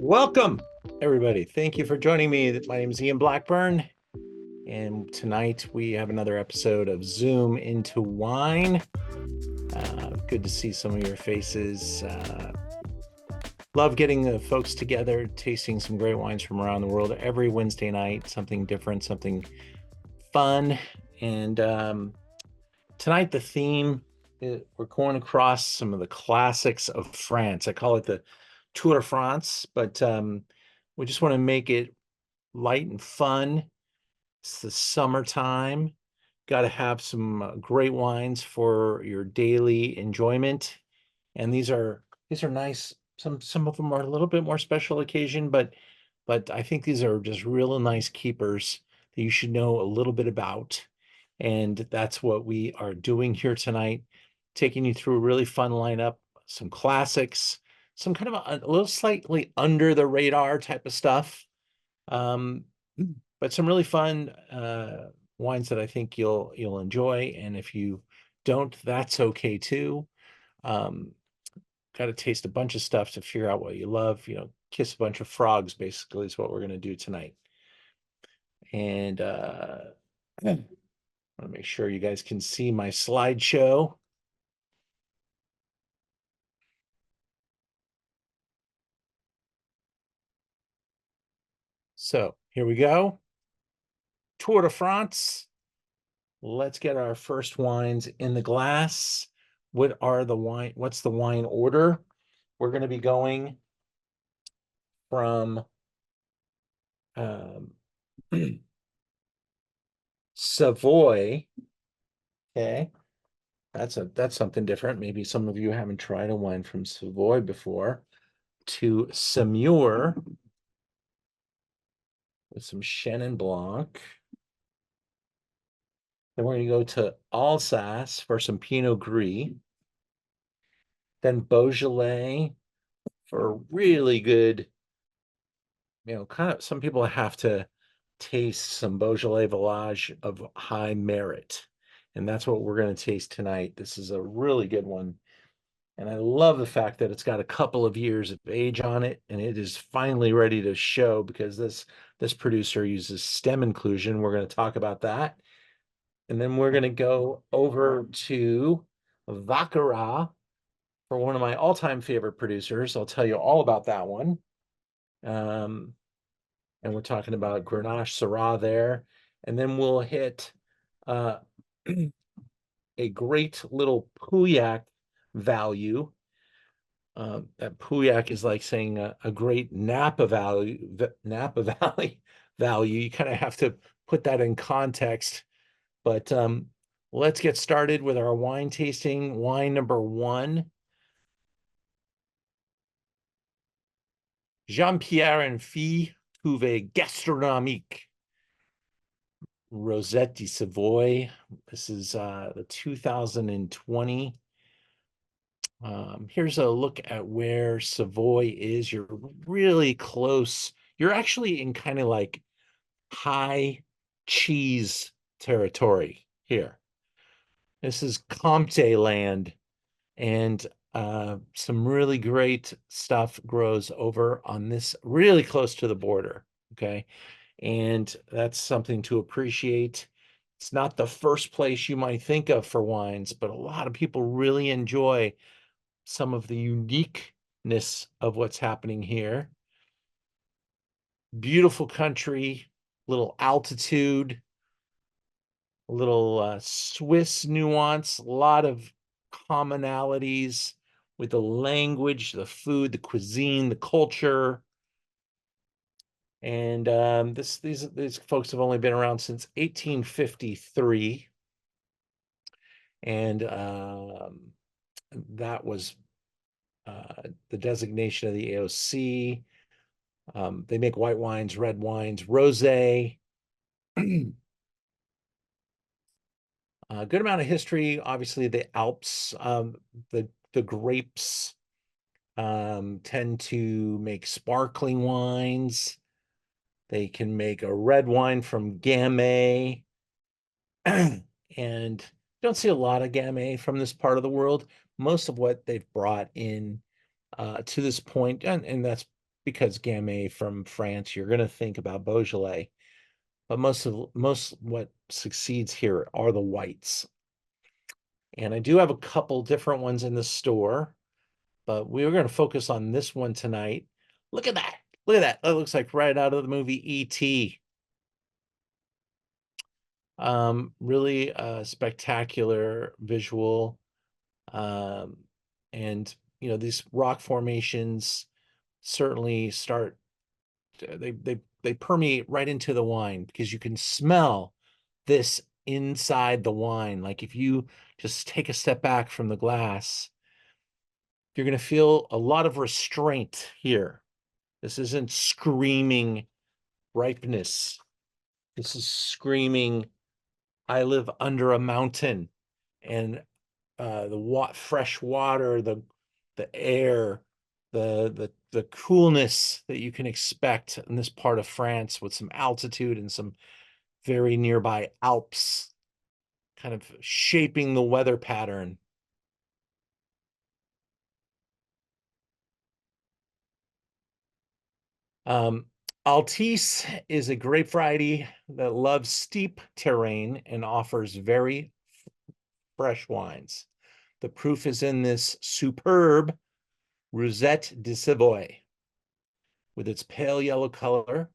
Welcome, everybody. Thank you for joining me. My name is Ian Blackburn, and tonight we have another episode of Zoom into Wine. Good to see some of your faces. Love getting the folks together, tasting some great wines from around the world every Wednesday night, something different, something fun. And tonight the theme, we're going across some of the classics of France. I call it the Tour de France, but we just want to make it light and fun. It's the summertime. Got to have some great wines for your daily enjoyment. And these are nice. Some of them are a little bit more special occasion, but I think these are just real nice keepers that you should know a little bit about. And that's what we are doing here tonight, taking you through a really fun lineup, some classics, some kind of a little slightly under the radar type of stuff. But some really fun wines that I think you'll enjoy. And if you don't, that's okay too. Got to taste a bunch of stuff to figure out what you love. Kiss a bunch of frogs, basically, is what we're going to do tonight. And I want to make sure you guys can see my slideshow. So here we go. Tour de France. Let's get our first wines in the glass. What's the wine order? We're going to be going from Savoie. Okay. That's something different. Maybe some of you haven't tried a wine from Savoie before. To Saumur with some Chenin Blanc. Then we're going to go to Alsace for some Pinot Gris. Then Beaujolais for a really good, kind of, some people have to taste some Beaujolais-Villages of high merit. And that's what we're going to taste tonight. This is a really good one. And I love the fact that it's got a couple of years of age on it, and it is finally ready to show because this producer uses stem inclusion. We're going to talk about that. And then we're going to go over to Vacqueyras for one of my all-time favorite producers. I'll tell you all about that one. And we're talking about Grenache Syrah there. And then we'll hit a great little Pauillac value. That Pauillac is like saying a great Napa Valley value. You kind of have to put that in context. But let's get started with our wine tasting. Wine number one. Jean-Pierre and Fille Cuvée Gastronomique. Rosette de Savoie. This is the 2020. Here's a look at where Savoie is. You're really close. You're actually in kind of like high cheese territory here. This is Comte land, and some really great stuff grows over on this, really close to the border. Okay. And that's something to appreciate. It's not the first place you might think of for wines, but a lot of people really enjoy some of the uniqueness of what's happening here. Beautiful country, little altitude, a little Swiss nuance, a lot of commonalities with the language, the food, the cuisine, the culture. And these folks have only been around since 1853. And that was the designation of the AOC. They make white wines, red wines, rosé. A good amount of history. Obviously, the Alps, the grapes tend to make sparkling wines. They can make a red wine from Gamay. And you don't see a lot of Gamay from this part of the world. Most of what they've brought in to this point, and that's because Gamay from France, you're going to think about Beaujolais, but most what succeeds here are the whites. And I do have a couple different ones in the store, but we were going to focus on this one tonight. Look at that. Look at that. That looks like right out of the movie E.T. Really spectacular visual. And these rock formations certainly start they permeate right into the wine because you can smell this inside the wine. Like if you just take a step back from the glass, you're going to feel a lot of restraint here. This isn't screaming ripeness. This is screaming, I live under a mountain, and the fresh water, the air, the coolness that you can expect in this part of France with some altitude and some very nearby Alps kind of shaping the weather pattern. Altis is a grape variety that loves steep terrain and offers very fresh wines. The proof is in this superb Roussette de Savoie with its pale yellow color,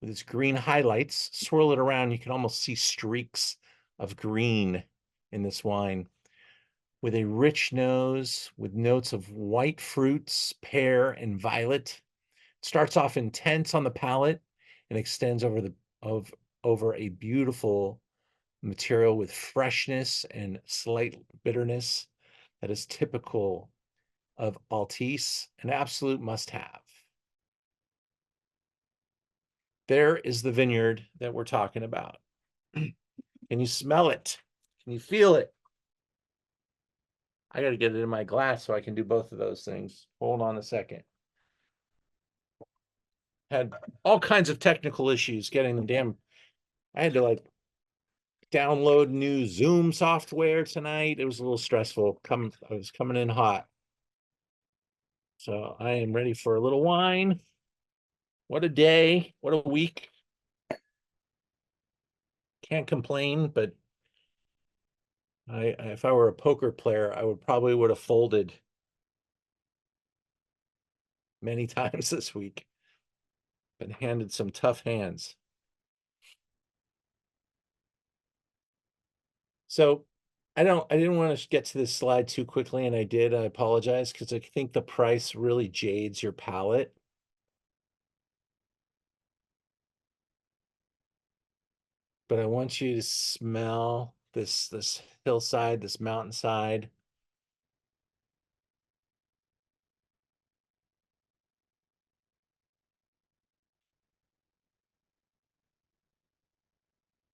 with its green highlights. Swirl it around, you can almost see streaks of green in this wine. With a rich nose, with notes of white fruits, pear, and violet. It starts off intense on the palate and extends over a beautiful material with freshness and slight bitterness that is typical of Altis, an absolute must-have. There is the vineyard that we're talking about. Can you smell it? Can you feel it? I got to get it in my glass so I can do both of those things. Hold on a second. Had all kinds of technical issues getting the I had to like download new Zoom software tonight. It was a little stressful. I was coming in hot. So I am ready for a little wine. What a day. What a week. Can't complain, but if I were a poker player, I would have folded many times this week. Been handed some tough hands. So I didn't want to get to this slide too quickly, and I did. I apologize because I think the price really jades your palate. But I want you to smell this hillside, this mountainside.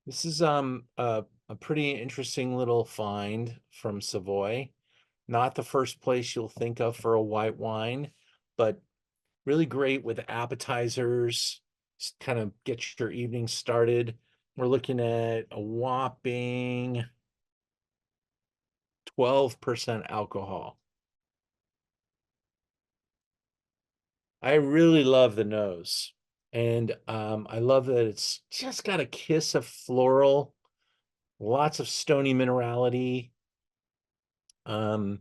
This is a pretty interesting little find from Savoy. Not the first place you'll think of for a white wine, but really great with appetizers, kind of get your evening started. We're looking at a whopping 12% alcohol. I really love the nose. And I love that it's just got a kiss of floral, lots of stony minerality. Um,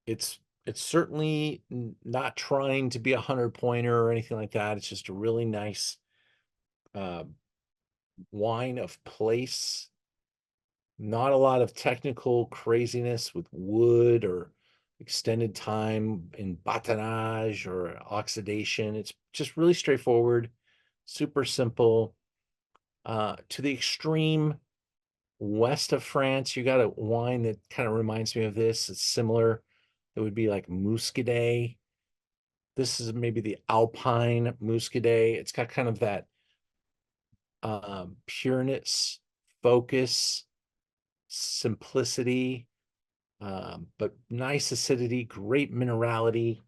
it's certainly not trying to be a 100-pointer or anything like that. It's just a really nice uh, wine of place. Not a lot of technical craziness with wood or extended time in batonnage or oxidation. It's just really straightforward, super simple. To the extreme west of France, you got a wine that kind of reminds me of this. It's similar. It would be like Muscadet. This is maybe the Alpine Muscadet. It's got kind of that pureness, focus, simplicity, but nice acidity, great minerality.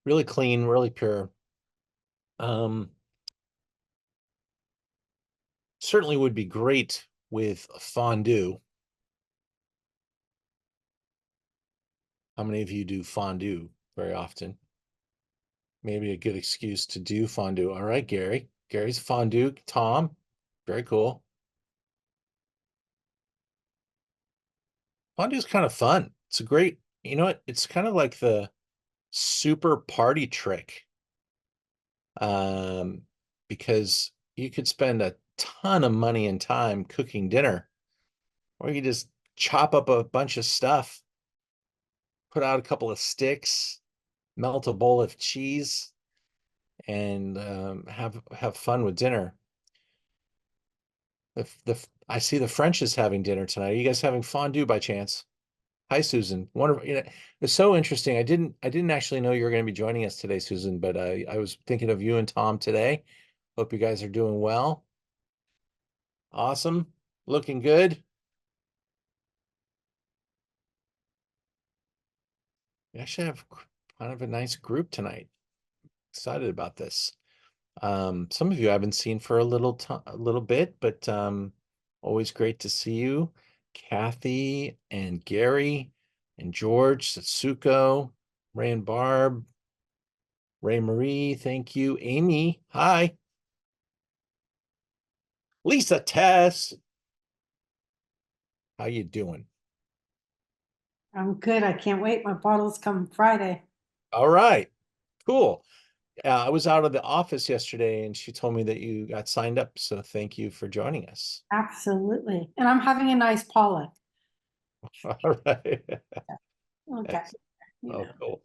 Really clean, really pure. Um, Certainly would be great with fondue. How many of you do fondue very often? Maybe a good excuse to do fondue. All right, Gary. Gary's fondue. Tom, very cool. Fondue is kind of fun. It's a great, you know what? It's kind of like the super party trick. Um, because you could spend a ton of money and time cooking dinner, or you just chop up a bunch of stuff, put out a couple of sticks, melt a bowl of cheese, and have fun with dinner. I see the French is having dinner tonight. Are you guys having fondue by chance? Hi, Susan. Wonderful. It's so interesting. I didn't actually know you were going to be joining us today, Susan, but I was thinking of you and Tom today. Hope you guys are doing well. Awesome. Looking good. We actually have kind of a nice group tonight. Excited about this. Some of you I haven't seen for a little bit, but always great to see you. Kathy and Gary and George, Satsuko, Ray and Barb, Ray Marie, thank you. Amy, hi. Lisa Tess, how you doing? I'm good. I can't wait. My bottles come Friday. All right, cool. I was out of the office yesterday and she told me that you got signed up, so thank you for joining us. Absolutely. And I'm having a nice Pauillac. All right. Okay. Oh, cool.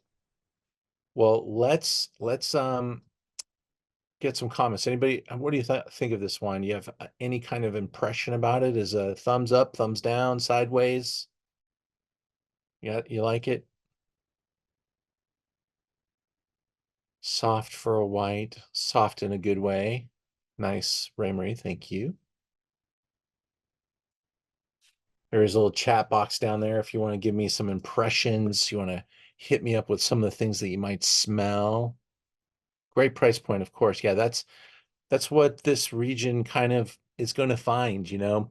Well, let's get some comments. Anybody, what do you think of this wine? You have any kind of impression about it? Is a thumbs up, thumbs down, sideways? Yeah, you like it? Soft for a white, soft in a good way. Nice, Ray, thank you. There is a little chat box down there if you want to give me some impressions. You want to hit me up with some of the things that you might smell. Great price point, of course. Yeah, that's what this region kind of is going to find, you know.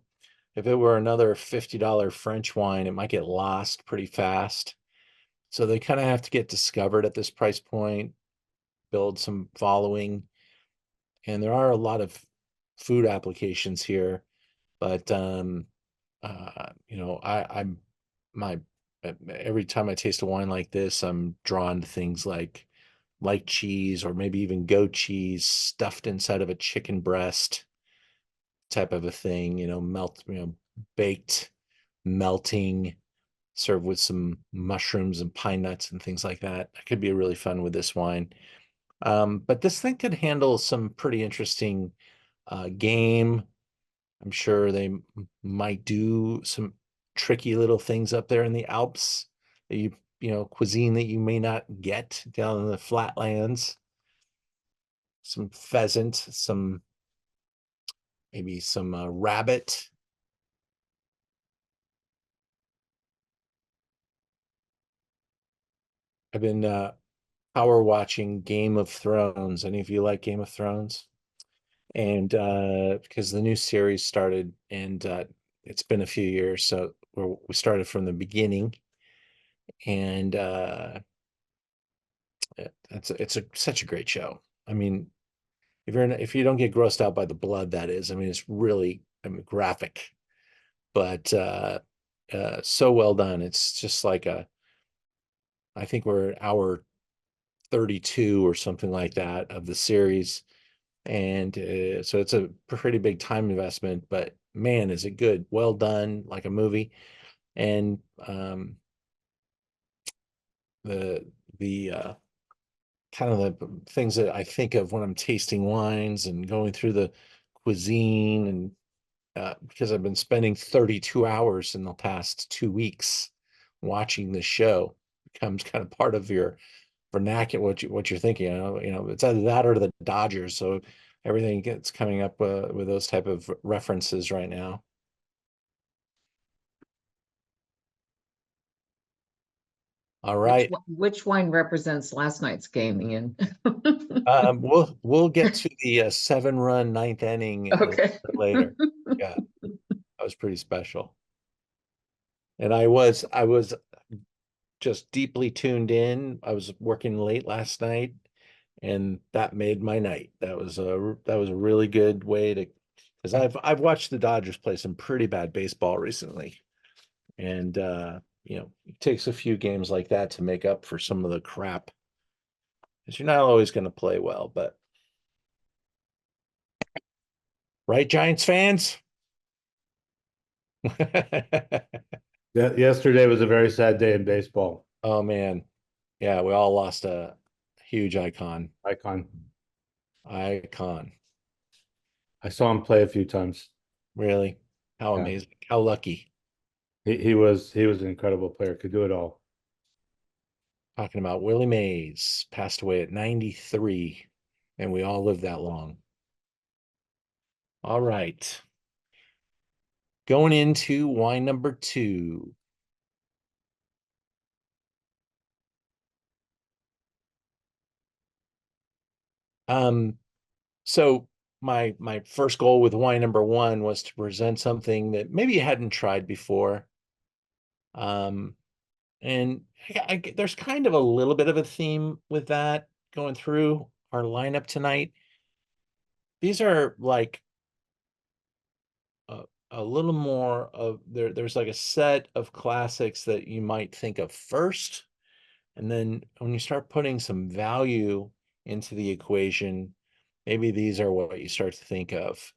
If it were another $50 French wine, it might get lost pretty fast. So they kind of have to get discovered at this price point, build some following. And there are a lot of food applications here, but you know, I'm my every time I taste a wine like this, I'm drawn to things like cheese or maybe even goat cheese stuffed inside of a chicken breast type of a thing, you know, baked, melting, served with some mushrooms and pine nuts and things like that. That could be really fun with this wine. But this thing could handle some pretty interesting game. I'm sure they might do some tricky little things up there in the Alps that you know, cuisine that you may not get down in the flatlands. Some pheasant, some maybe some rabbit. I've been power watching Game of Thrones. Any of you like Game of Thrones? And because the new series started and it's been a few years, so we started from the beginning, and it's such a great show. I mean, if you don't get grossed out by the blood, that is, I mean, it's really, I mean, graphic, but so well done. It's just like I think we're at hour 32 or something like that of the series. And so it's a pretty big time investment, but man, is it good. Well done, like a movie. And the the kind of the things that I think of when I'm tasting wines and going through the cuisine, and because I've been spending 32 hours in the past 2 weeks watching this show, becomes kind of part of your vernacular, what you're thinking. You know, it's either that or the Dodgers. So everything gets coming up with those type of references right now. All right. Which wine represents last night's game, Ian? We'll get to the 7-run ninth inning a little Okay. bit later. Yeah, that was pretty special. And I was just deeply tuned in. I was working late last night, and that made my night. That was a really good way to, because I've watched the Dodgers play some pretty bad baseball recently, and it takes a few games like that to make up for some of the crap. Because you're not always going to play well, but right, Giants fans? Yeah, yesterday was a very sad day in baseball. Oh man. Yeah, we all lost a huge icon. Icon. Icon. I saw him play a few times. Really? How Yeah. amazing. How lucky. He was an incredible player, could do it all. Talking about Willie Mays, passed away at 93, and we all lived that long. All right. Going into wine number 2. So my first goal with wine number 1 was to present something that maybe you hadn't tried before. And there's kind of a little bit of a theme with that going through our lineup tonight. These are like a little more of there's like a set of classics that you might think of first, and then when you start putting some value into the equation, maybe these are what you start to think of.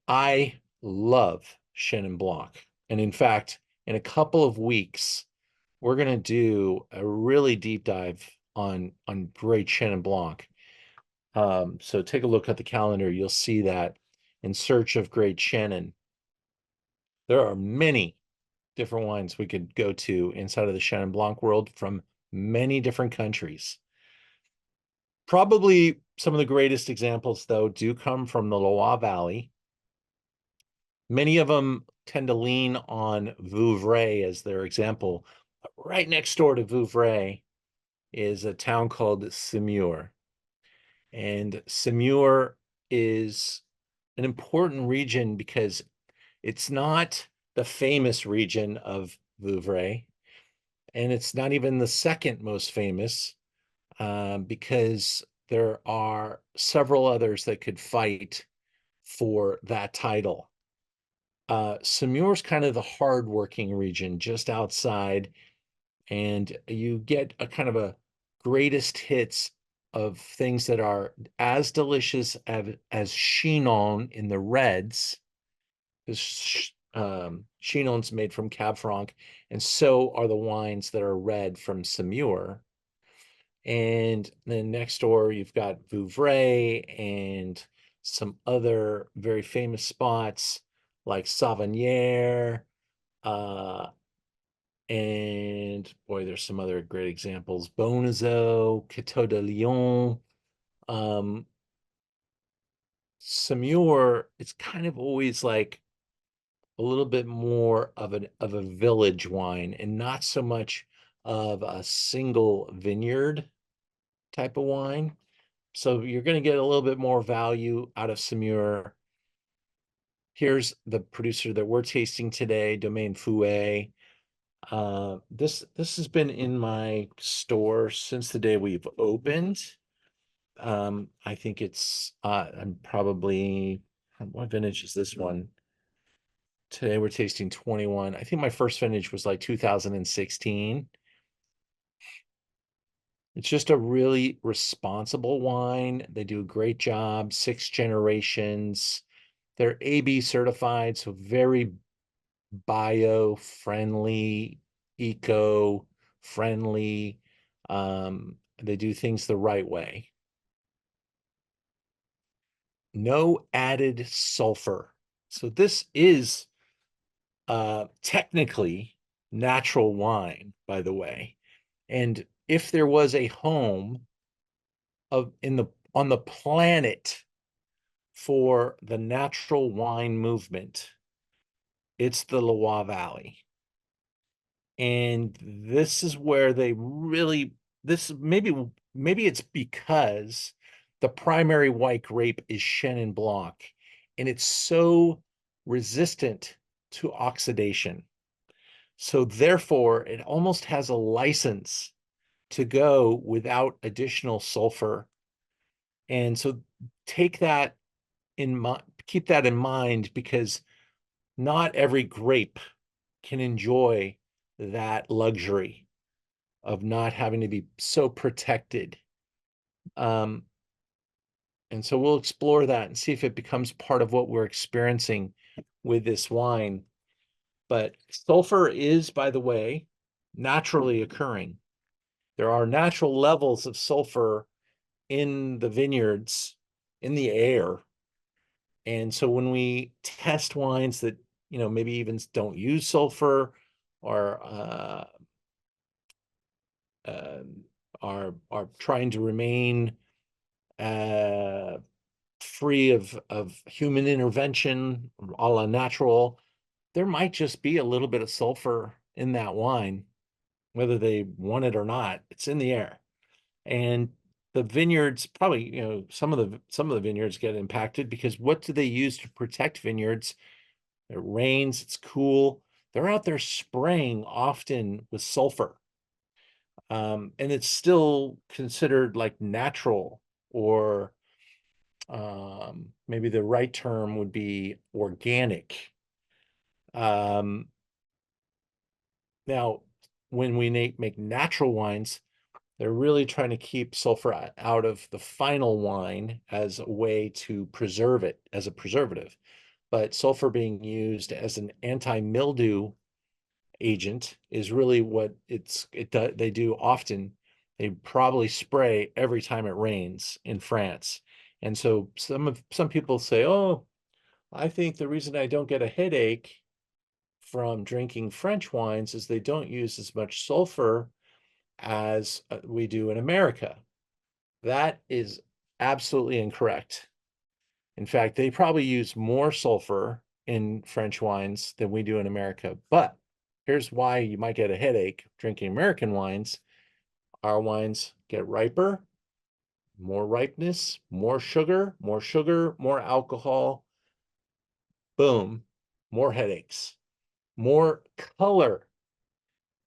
I love Chenin Blanc, and in fact, in a couple of weeks, we're going to do a really deep dive on great Chenin Blanc. So take a look at the calendar. You'll see that in search of great Chenin, there are many different wines we could go to inside of the Chenin Blanc world from many different countries. Probably some of the greatest examples, though, do come from the Loire Valley. Many of them tend to lean on Vouvray as their example. Right next door to Vouvray is a town called Saumur. And Saumur is an important region because it's not the famous region of Vouvray, and it's not even the second most famous, because there are several others that could fight for that title. Saumur is kind of the hardworking region just outside, and you get a kind of a greatest hits of things that are as delicious as Chinon in the reds, because Chinon's made from Cab Franc, and so are the wines that are red from Saumur. And then next door, you've got Vouvray and some other very famous spots like Savennières, and boy, there's some other great examples. Bonnezeau, Cateau de Lion. Saumur, it's kind of always like a little bit more of a village wine and not so much of a single vineyard type of wine. So you're going to get a little bit more value out of Saumur. Here's the producer that we're tasting today, Domaine Fouet. This has been in my store since the day we've opened. I think I'm probably, what vintage is this one? Today we're tasting 21. I think my first vintage was like 2016. It's just a really responsible wine. They do a great job, 6 generations. They're AB certified, so very bio-friendly, eco-friendly. They do things the right way. No added sulfur. So this is technically natural wine, by the way. And if there was a home on the planet for the natural wine movement, it's the Loire Valley. And this is where they really, maybe it's because the primary white grape is Chenin Blanc, and it's so resistant to oxidation. So therefore, it almost has a license to go without additional sulfur. And so take that in mind, keep that in mind, because not every grape can enjoy that luxury of not having to be so protected. And so we'll explore that and see if it becomes part of what we're experiencing with this wine. But sulfur is, by the way, naturally occurring. There are natural levels of sulfur in the vineyards, in the air. And so when we test wines that, maybe even don't use sulfur or are trying to remain free of human intervention, a la natural, there might just be a little bit of sulfur in that wine, whether they want it or not. It's in the air. And the vineyards probably, some of the vineyards get impacted because what do they use to protect vineyards? It rains, it's cool. They're out there spraying often with sulfur. And it's still considered like natural, or maybe the right term would be organic. Now, when we make natural wines, they're really trying to keep sulfur out of the final wine as a way to preserve it as a preservative. But sulfur being used as an anti-mildew agent is really what they do often. They probably spray every time it rains in France. And so some people say, oh, I think the reason I don't get a headache from drinking French wines is they don't use as much sulfur as we do in America. That is absolutely incorrect. In fact, they probably use more sulfur in French wines than we do in America. But here's why you might get a headache drinking American wines. Our wines get riper, more ripeness, more sugar, more alcohol. Boom, more headaches, more color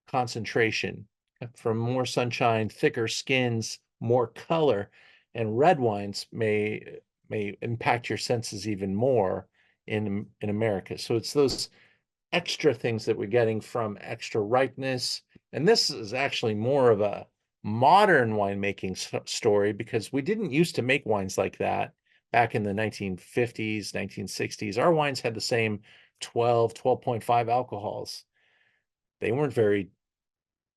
concentration from more sunshine, thicker skins, more color. And red wines may impact your senses even more in America. So it's those extra things that we're getting from extra ripeness. And this is actually more of a modern winemaking story, because we didn't used to make wines like that back in the 1950s, 1960s. Our wines had the same 12.5 alcohols. They weren't very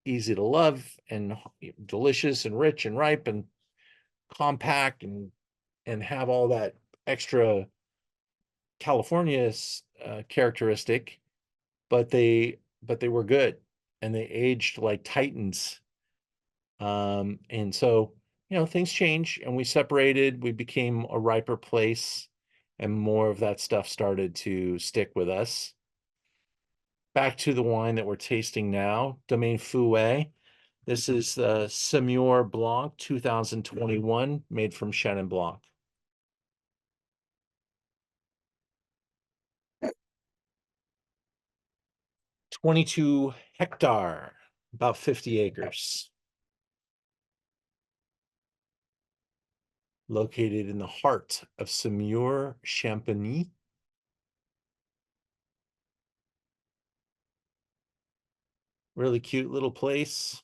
easy to love and delicious and rich and ripe and compact and have all that extra California characteristic, but they were good and they aged like titans. And so, things change and we separated, we became a riper place, and more of that stuff started to stick with us. Back to the wine that we're tasting now, Domaine Fouet. This is the Saumur Blanc 2021, made from Chenin Blanc. 22 hectare, about 50 acres. Located in the heart of Saumur, Champagny. Really cute little place.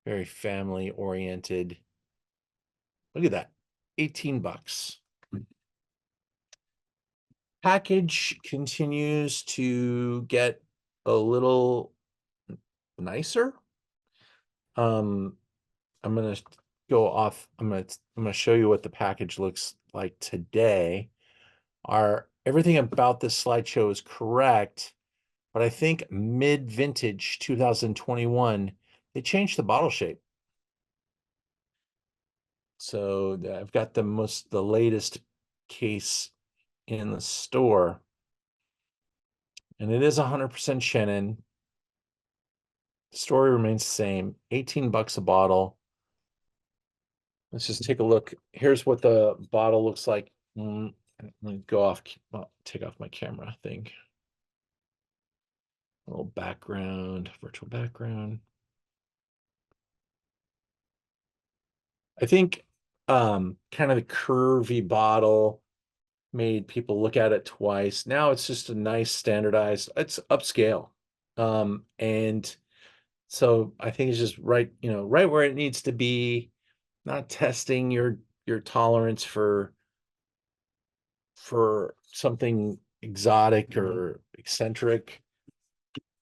Very family oriented. Look at that, 18 bucks. Package continues to get a little nicer. I'm gonna go off. I'm gonna show you what the package looks like today. Everything about this slideshow is correct, but I think mid-vintage 2021, they changed the bottle shape. So I've got the latest case in the store, and it is 100% Chenin. The story remains the same, 18 bucks a bottle. Let's just take a look. Here's what the bottle looks like Let me go off, well, take off my camera thing. A little background, virtual background. I think kind of the curvy bottle made people look at it twice. Now it's just a nice standardized, it's upscale. And so I think it's just right, right where it needs to be, not testing your tolerance for something exotic or eccentric.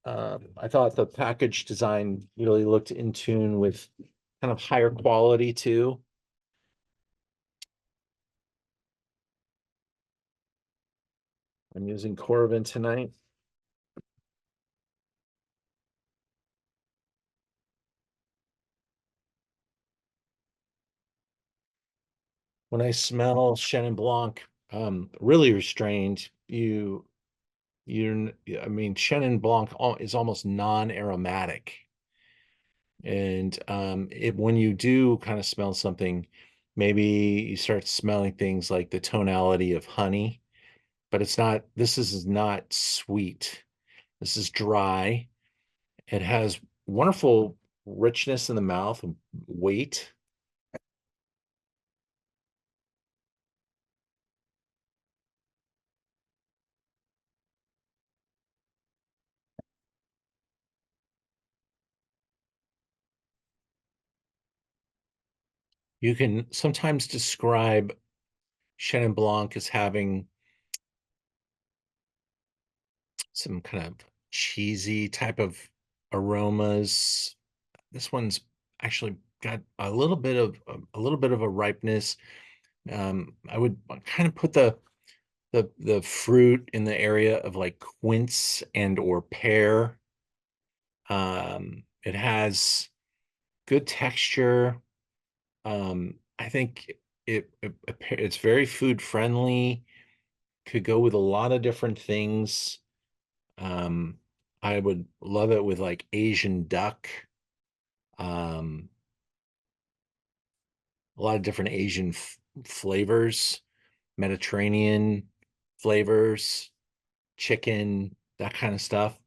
I thought the package design really looked in tune with kind of higher quality too. I'm using Coravin tonight. When I smell Chenin Blanc, really restrained. I mean, Chenin Blanc is almost non-aromatic. And when you do kind of smell something, maybe you start smelling things like the tonality of honey, but this is not sweet. This is dry. It has wonderful richness in the mouth and weight. You can sometimes describe Chenin Blanc as having some kind of cheesy type of aromas. This one's actually got a little bit of a ripeness. I would kind of put the fruit in the area of like quince and or pear. It has good texture. I think it's very food friendly. Could go with a lot of different things. I would love it with like Asian duck. Um, a lot of different Asian flavors, Mediterranean flavors, chicken, that kind of stuff.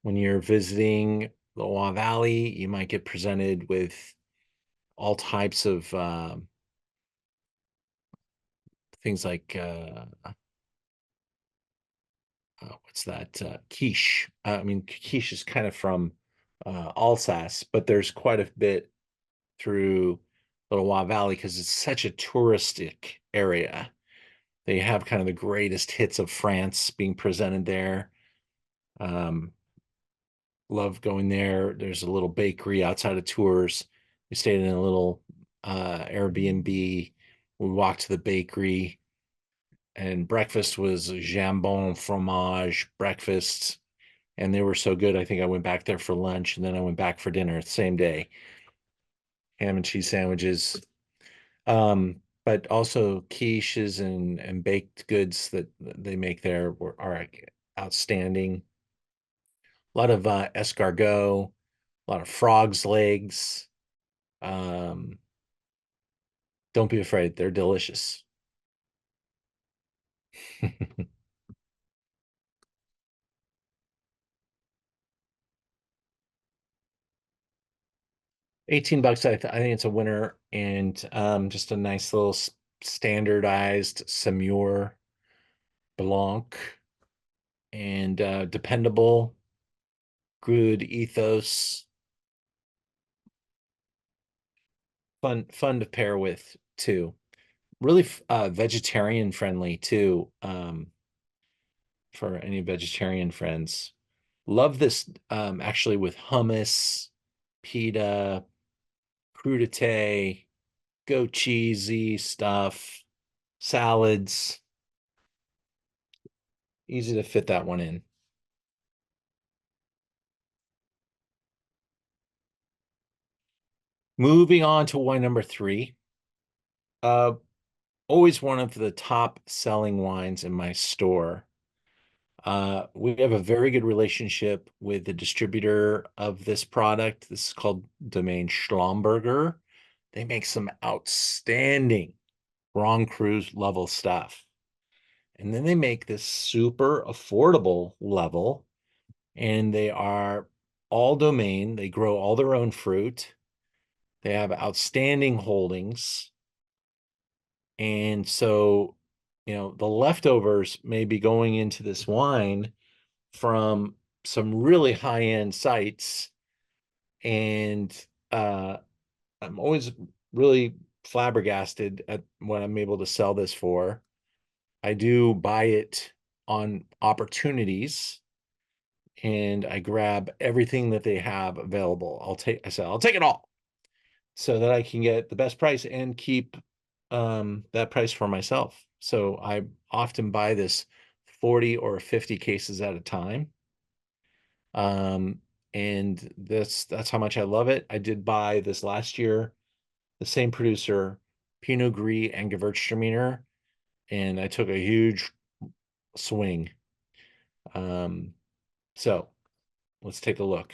When you're visiting the Loire Valley, you might get presented with all types of things like what's that? Quiche. I mean, quiche is kind of from Alsace, but there's quite a bit through the Loire Valley because it's such a touristic area. They have kind of the greatest hits of France being presented there. Love going there. There's a little bakery outside of Tours. We stayed in a little Airbnb. We walked to the bakery, and breakfast was jambon fromage breakfast, and they were so good. I think I went back there for lunch, and then I went back for dinner the same day. Ham and cheese sandwiches, but also quiches and baked goods that they make there are outstanding. A lot of escargot, a lot of frog's legs. Um, don't be afraid, they're delicious. 18 bucks, I think it's a winner, and just a nice little standardized Saumur Blanc, and dependable, good ethos, fun to pair with too. Really vegetarian friendly too, for any vegetarian friends. Love this actually with hummus, pita, crudité, goat cheesy stuff, salads. Easy to fit that one in. Moving on to wine number 3. Always one of the top selling wines in my store. We have a very good relationship with the distributor of this product. This is called Domaine Schlumberger. They make some outstanding Grand Cru level stuff. And then they make this super affordable level, and they are all Domaine. They grow all their own fruit. They have outstanding holdings. And so, the leftovers may be going into this wine from some really high-end sites. And I'm always really flabbergasted at what I'm able to sell this for. I do buy it on opportunities, and I grab everything that they have available. I say, I'll take it all so that I can get the best price and keep that price for myself. So I often buy this 40 or 50 cases at a time. And that's how much I love it. I did buy this last year, the same producer, Pinot Gris and Gewürztraminer, and I took a huge swing. So let's take a look.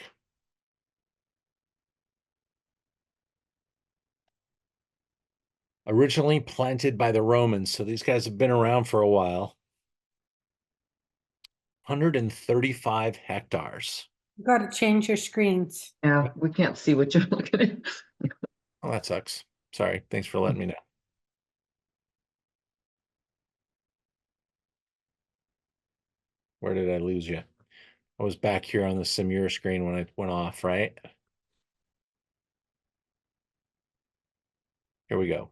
Originally planted by the Romans, so these guys have been around for a while. 135 hectares. You gotta change your screens. Yeah, we can't see what you're looking at. Oh, that sucks. Sorry. Thanks for letting me know. Where did I lose you? I was back here on the Saumur screen when I went off, right? Here we go.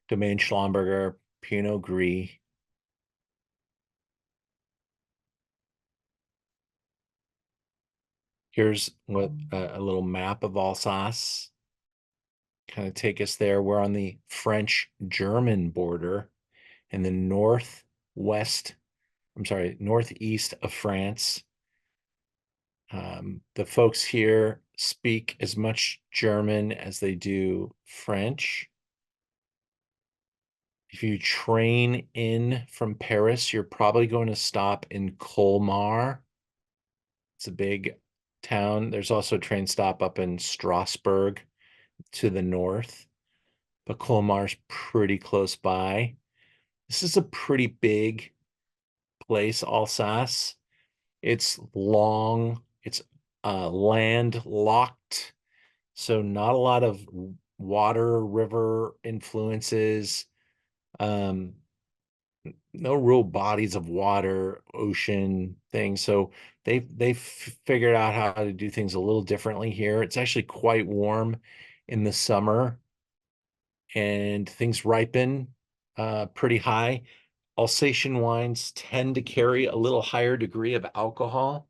Domaine Schlumberger, Pinot Gris. Here's what a little map of Alsace. Kind of take us there. We're on the French-German border in the northeast of France. The folks here speak as much German as they do French. If you train in from Paris, you're probably going to stop in Colmar. It's a big town. There's also a train stop up in Strasbourg to the north, but Colmar's pretty close by. This is a pretty big place, Alsace. It's long, it's landlocked, so not a lot of water, river influences. No real bodies of water, ocean things. So they've figured out how to do things a little differently here. It's actually quite warm in the summer, and things ripen pretty high. Alsatian wines tend to carry a little higher degree of alcohol.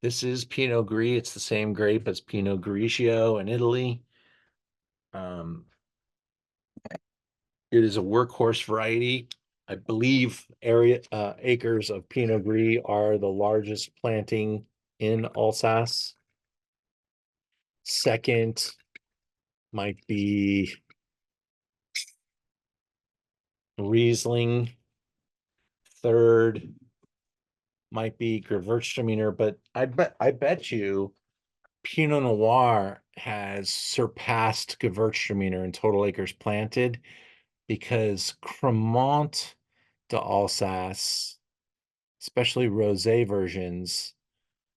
This is Pinot Gris. It's the same grape as Pinot Grigio in Italy. It is a workhorse variety. I believe acres of Pinot Gris are the largest planting in Alsace. Second might be Riesling. Third might be Gewürztraminer, but I bet you Pinot Noir has surpassed Gewürztraminer in total acres planted, because Cremant d'Alsace, especially rosé versions,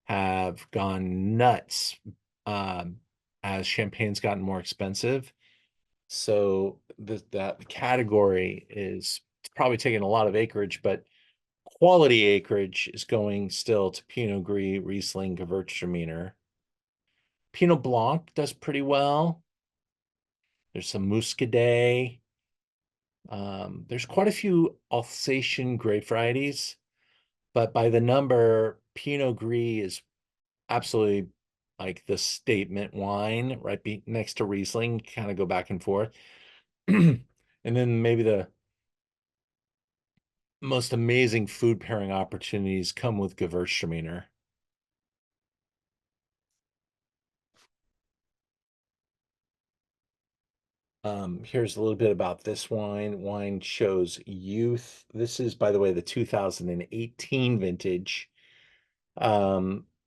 have gone nuts as champagne's gotten more expensive. So that category is probably taking a lot of acreage, but quality acreage is going still to Pinot Gris, Riesling, Gewürztraminer. Pinot Blanc does pretty well. There's some Muscadet. There's quite a few Alsatian grape varieties, but by the number, Pinot Gris is absolutely like the statement wine, right next to Riesling, kind of go back and forth. And then maybe the most amazing food pairing opportunities come with Gewürztraminer. Here's a little bit about this wine. Wine shows youth. This is, by the way, the 2018 vintage,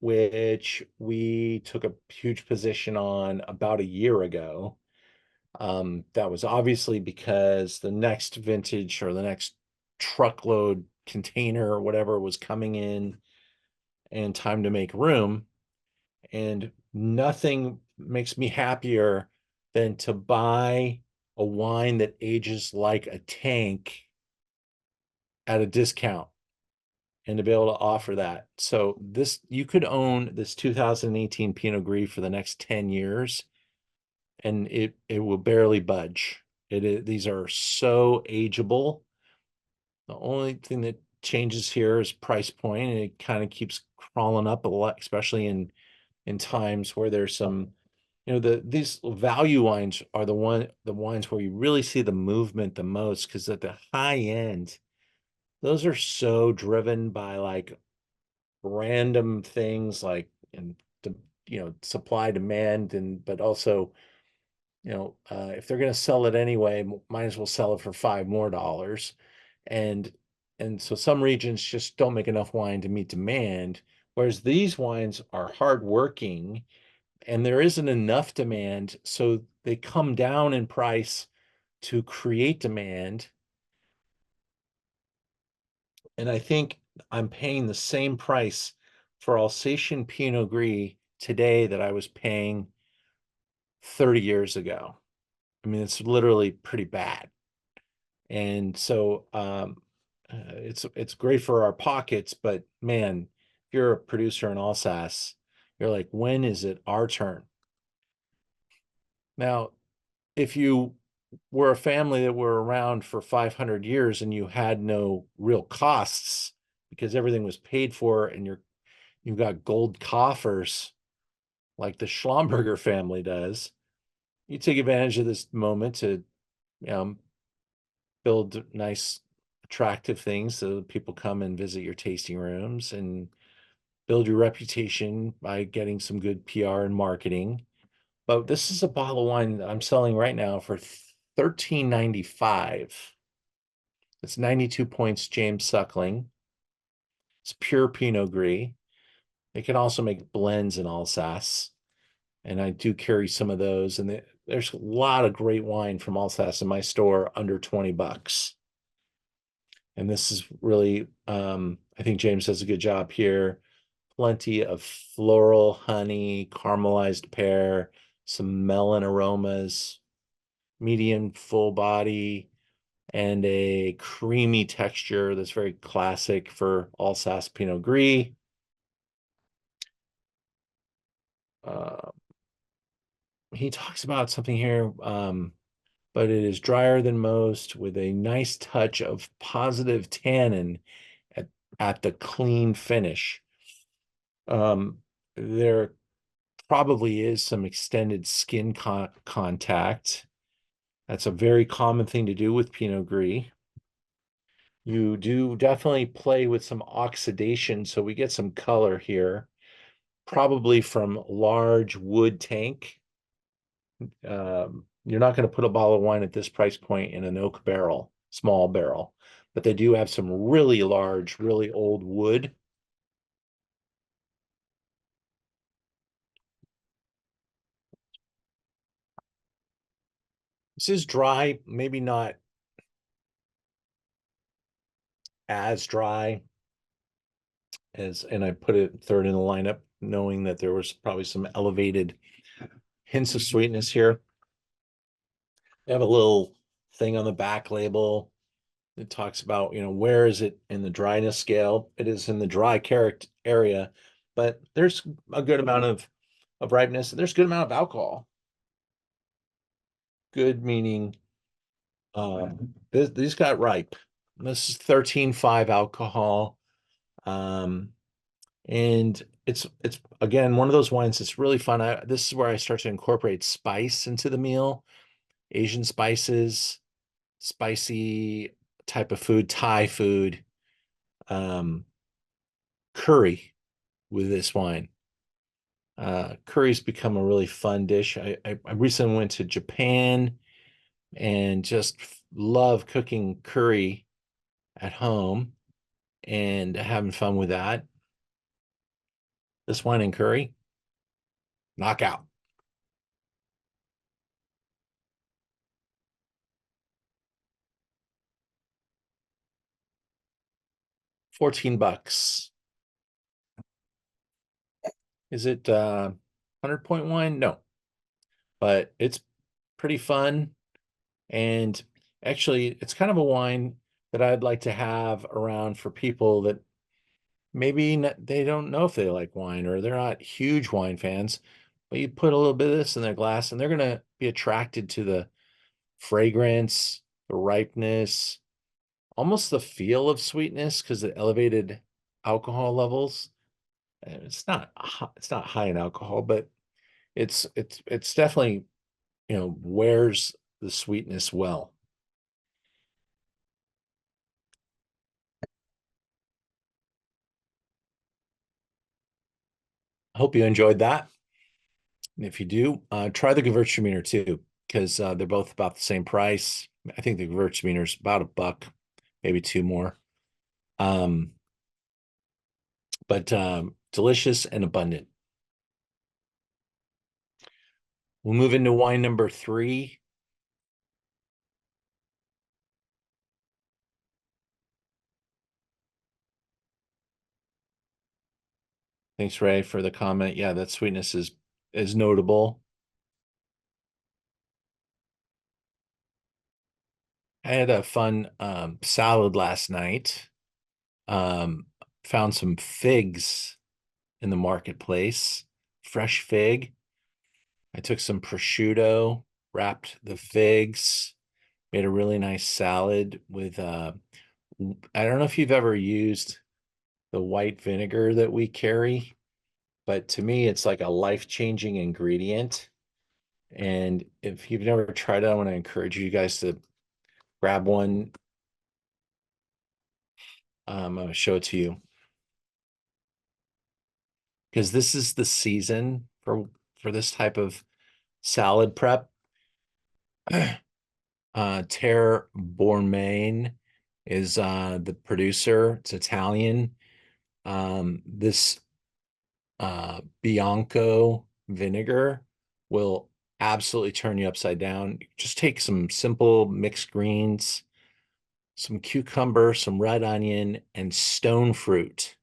which we took a huge position on about a year ago. That was obviously because the next vintage or the next truckload container or whatever was coming in and time to make room. And nothing makes me happier than to buy a wine that ages like a tank at a discount and to be able to offer that. So this, you could own this 2018 Pinot Gris for the next 10 years and it will barely budge. These are so ageable. The only thing that changes here is price point, and it kind of keeps crawling up a lot, especially in times where there's some, these value wines are the wines where you really see the movement the most, because at the high end, those are so driven by like random things like and the supply demand, and but also if they're going to sell it anyway, might as well sell it for $5 more. And so some regions just don't make enough wine to meet demand, whereas these wines are hardworking and there isn't enough demand, so they come down in price to create demand. And I think I'm paying the same price for Alsatian Pinot Gris today that I was paying 30 years ago. I mean, it's literally pretty bad. And so it's great for our pockets, but man, if you're a producer in Alsace, you're like, when is it our turn? Now, if you were a family that were around for 500 years and you had no real costs because everything was paid for and you've got gold coffers like the Schlumberger family does, you take advantage of this moment to build nice, attractive things so that people come and visit your tasting rooms and build your reputation by getting some good PR and marketing. But this is a bottle of wine that I'm selling right now for $13.95. It's 92 points James Suckling. It's pure Pinot Gris. They can also make blends in Alsace, and I do carry some of those. And there's a lot of great wine from Alsace in my store under 20 bucks. And this is really, I think James does a good job here. Plenty of floral, honey, caramelized pear, some melon aromas, medium full body, and a creamy texture that's very classic for Alsace Pinot Gris. He talks about something here, but it is drier than most with a nice touch of positive tannin at the clean finish. There probably is some extended skin contact. That's a very common thing to do with Pinot Gris. You do definitely play with some oxidation, so we get some color here, probably from large wood tank. You're not going to put a bottle of wine at this price point in an oak barrel, small barrel, but they do have some really large, really old wood. This is dry, maybe not as dry as, and I put it third in the lineup, knowing that there was probably some elevated hints of sweetness here. They have a little thing on the back label. It talks about, where is it in the dryness scale? It is in the dry character area, but there's a good amount of ripeness. There's a good amount of alcohol. Good meaning these got ripe. This is 13.5 alcohol. And it's again one of those wines that's really fun. This is where I start to incorporate spice into the meal. Asian spices, spicy type of food, Thai food, curry with this wine. Curry's become a really fun dish. I recently went to Japan and just love cooking curry at home and having fun with that. This wine and curry, knockout. $14. Is it 100-point wine? No, but it's pretty fun. And actually, it's kind of a wine that I'd like to have around for people that maybe they don't know if they like wine or they're not huge wine fans, but you put a little bit of this in their glass and they're going to be attracted to the fragrance, the ripeness, almost the feel of sweetness because the elevated alcohol levels. It's not high in alcohol, but it's definitely, wears the sweetness well. I hope you enjoyed that. And if you do, try the Gewürztraminer too, because they're both about the same price. I think the Gewürztraminer is about $1, maybe two more. But delicious and abundant. We'll move into wine number 3. Thanks, Ray, for the comment. Yeah, that sweetness is notable. I had a fun salad last night. Found some figs in the marketplace, fresh fig. I took some prosciutto, wrapped the figs, made a really nice salad with I don't know if you've ever used the white vinegar that we carry, but to me it's like a life-changing ingredient. And if you've never tried it, I want to encourage you guys to grab one. I'm going to show it to you because this is the season for this type of salad prep. Terre Bourmain is the producer. It's Italian. This Bianco vinegar will absolutely turn you upside down. Just take some simple mixed greens, some cucumber, some red onion, and stone fruit.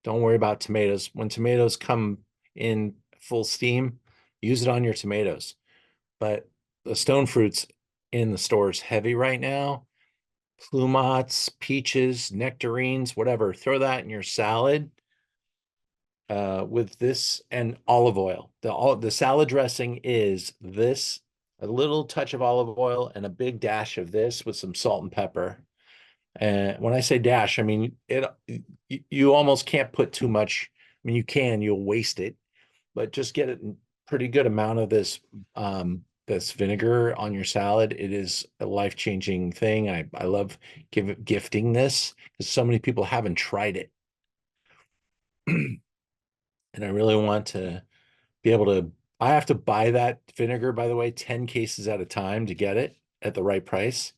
Don't worry about tomatoes. When tomatoes come in full steam, use it on your tomatoes. But the stone fruit's in the stores heavy right now. Plumats, peaches, nectarines, whatever. Throw that in your salad with this and olive oil. The salad dressing is this, a little touch of olive oil and a big dash of this with some salt and pepper. And when I say dash, I mean you almost can't put too much. I mean, you can, you'll waste it, but just get a pretty good amount of this this vinegar on your salad. It is a life-changing thing. I love gifting this because so many people haven't tried it. And I really want to be able to, I have to buy that vinegar, by the way, 10 cases at a time to get it at the right price.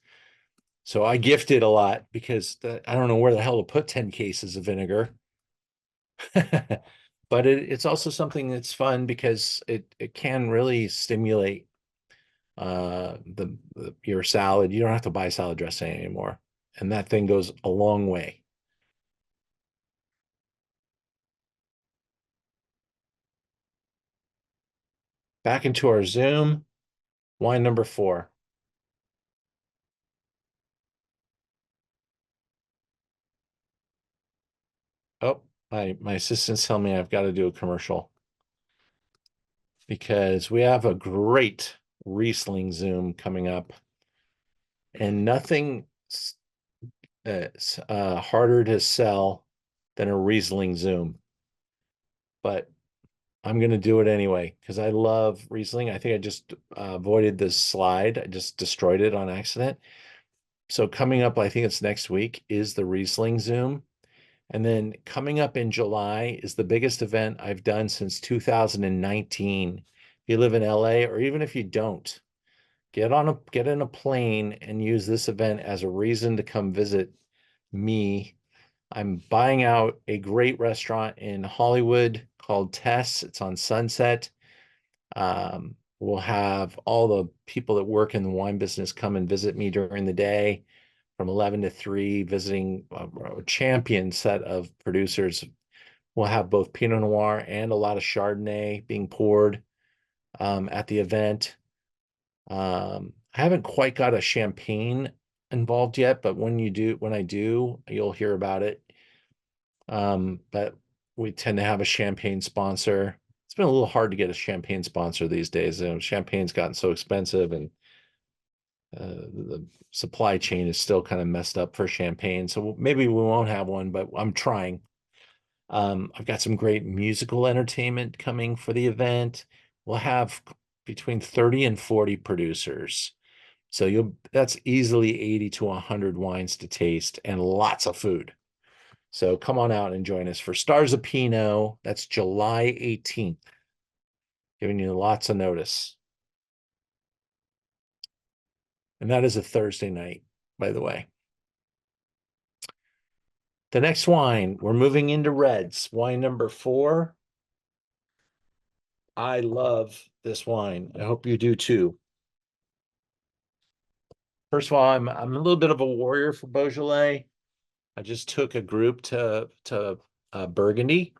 So I gift it a lot because I don't know where the hell to put 10 cases of vinegar. But it's also something that's fun because it can really stimulate your salad. You don't have to buy salad dressing anymore. And that thing goes a long way. Back into our Zoom, wine number 4. Oh, my assistants tell me I've got to do a commercial because we have a great Riesling Zoom coming up, and nothing harder to sell than a Riesling Zoom. But I'm going to do it anyway because I love Riesling. I think I just avoided this slide. I just destroyed it on accident. So coming up, I think it's next week, is the Riesling Zoom. And then coming up in July is the biggest event I've done since 2019. If you live in LA, or even if you don't, get in a plane and use this event as a reason to come visit me. I'm buying out a great restaurant in Hollywood called Tess. It's on Sunset. We'll have all the people that work in the wine business come and visit me during the day from 11 to 3, visiting a champion set of producers. We'll have both Pinot Noir and a lot of Chardonnay being poured at the event. I haven't quite got a champagne involved yet, but when I do, you'll hear about it. But we tend to have a champagne sponsor. It's been a little hard to get a champagne sponsor these days. Champagne's gotten so expensive, and the supply chain is still kind of messed up for champagne. So maybe we won't have one, but I'm trying. I've got some great musical entertainment coming for the event. We'll have between 30 and 40 producers. So that's easily 80 to 100 wines to taste and lots of food. So come on out and join us for Stars of Pinot. That's July 18th. Giving you lots of notice. And that is a Thursday night, by the way. The next wine, we're moving into reds. Wine number 4. I love this wine. I hope you do too. First of all, I'm a little bit of a warrior for Beaujolais. I just took a group to Burgundy,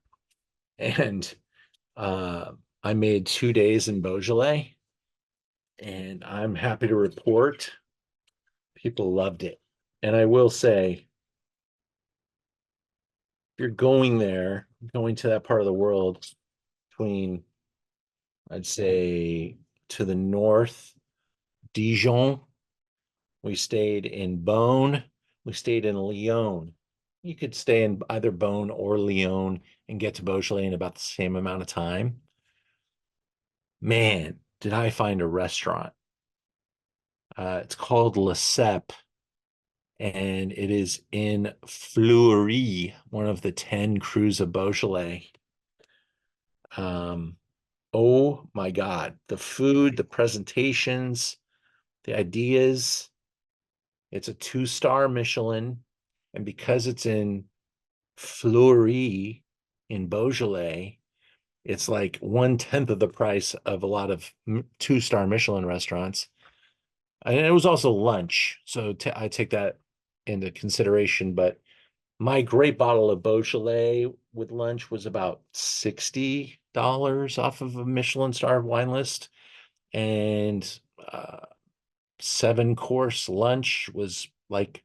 and I made 2 days in Beaujolais, and I'm happy to report people loved it. And I will say, if you're going to that part of the world, between, I'd say, to the north, Dijon, we stayed in Beaune, we stayed in Lyon. You could stay in either Beaune or Lyon and get to Beaujolais in about the same amount of time. Man, did I find a restaurant. It's called Le Cep, and it is in Fleury, one of the 10 crus of Beaujolais. Oh my God, the food, the presentations, the ideas. It's a 2-star Michelin, and because it's in Fleury in Beaujolais, it's like 1/10 of the price of a lot of 2-star Michelin restaurants. And it was also lunch, so I take that into consideration. But my great bottle of Beaujolais with lunch was about $60 off of a Michelin star wine list, and 7-course lunch was like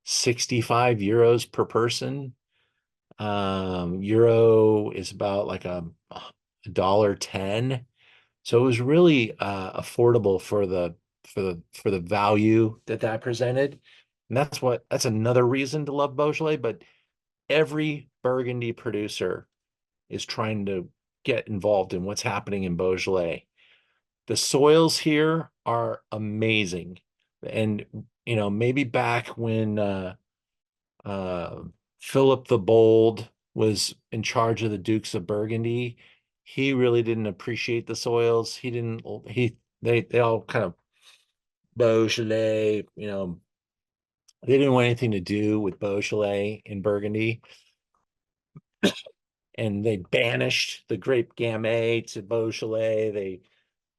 65 euros per person. Euro is about like a $1.10. So it was really affordable for the value that presented. And that's another reason to love Beaujolais. But every Burgundy producer is trying to get involved in what's happening in Beaujolais. The soils here are amazing. And, maybe back when Philip the Bold was in charge of the Dukes of Burgundy, he really didn't appreciate the soils. They all kind of Beaujolais, they didn't want anything to do with Beaujolais in Burgundy. And they banished the grape Gamay to Beaujolais. They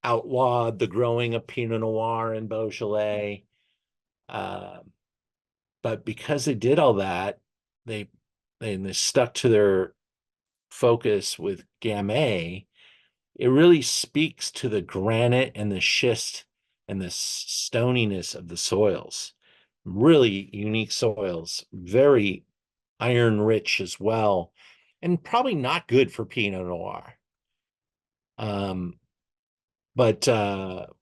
outlawed the growing of Pinot Noir in Beaujolais. But because they did all that, they stuck to their focus with Gamay. It really speaks to the granite and the schist and the stoniness of the soils. Really unique soils, very iron rich as well, and probably not good for Pinot Noir. But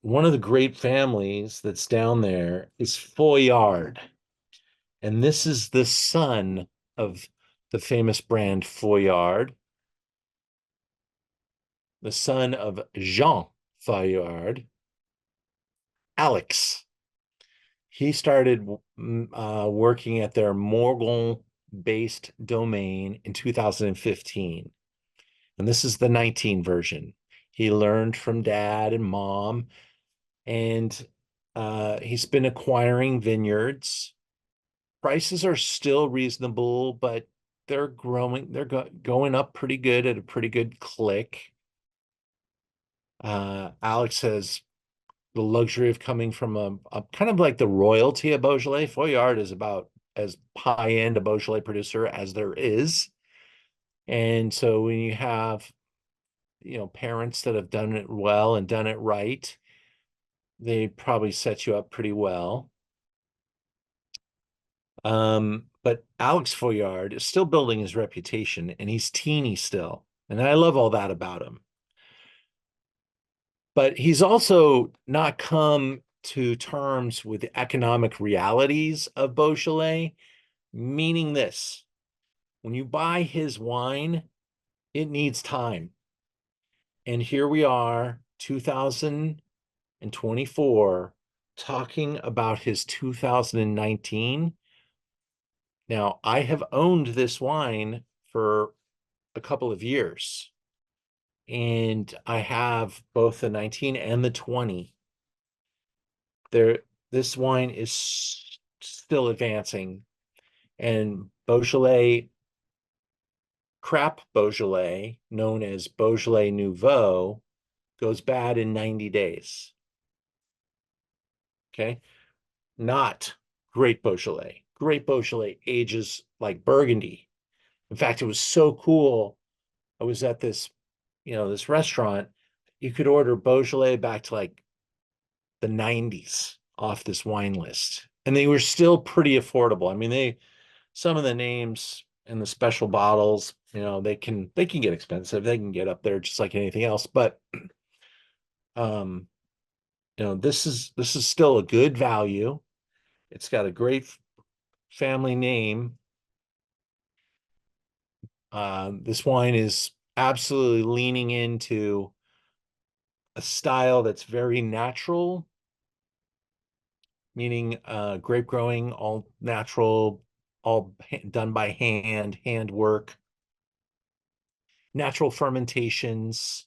one of the great families that's down there is Foillard. And this is the son of the famous brand Foillard, the son of Jean Foillard, Alex. He started working at their Morgon-based domain in 2015. And this is the 19 version. He learned from dad and mom, and he's been acquiring vineyards. Prices are still reasonable, but they're growing. They're going up pretty good at a pretty good click. Alex has the luxury of coming from a kind of like the royalty of Beaujolais. Foillard is about as high-end a Beaujolais producer as there is. And so when you have, parents that have done it well and done it right, they probably set you up pretty well. But Alex Foillard is still building his reputation, and he's teeny still. And I love all that about him. But he's also not come to terms with the economic realities of Beaujolais, meaning this: when you buy his wine, it needs time. And here we are, 2024, talking about his 2019. Now, I have owned this wine for a couple of years, and I have both the 19 and the 20. This wine is still advancing, and Beaujolais, crap Beaujolais, known as Beaujolais Nouveau, goes bad in 90 days. Okay, not great Beaujolais. Great Beaujolais ages like Burgundy. In fact, it was so cool. I was at this, this restaurant. You could order Beaujolais back to like the 90s off this wine list, and they were still pretty affordable. I mean, some of the names and the special bottles, they can get expensive. They can get up there just like anything else. But this is still a good value. It's got a great family name. This wine is absolutely leaning into a style that's very natural, meaning grape growing, all natural, all done by hand work, natural fermentations,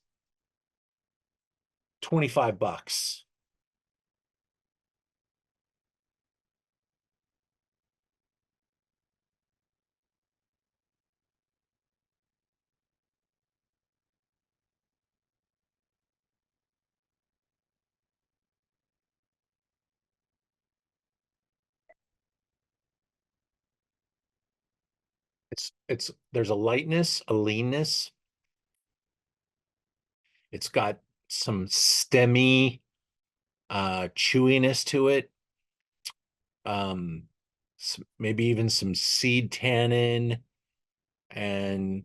$25. There's a lightness, a leanness. It's got some stemmy chewiness to it. Maybe even some seed tannin, and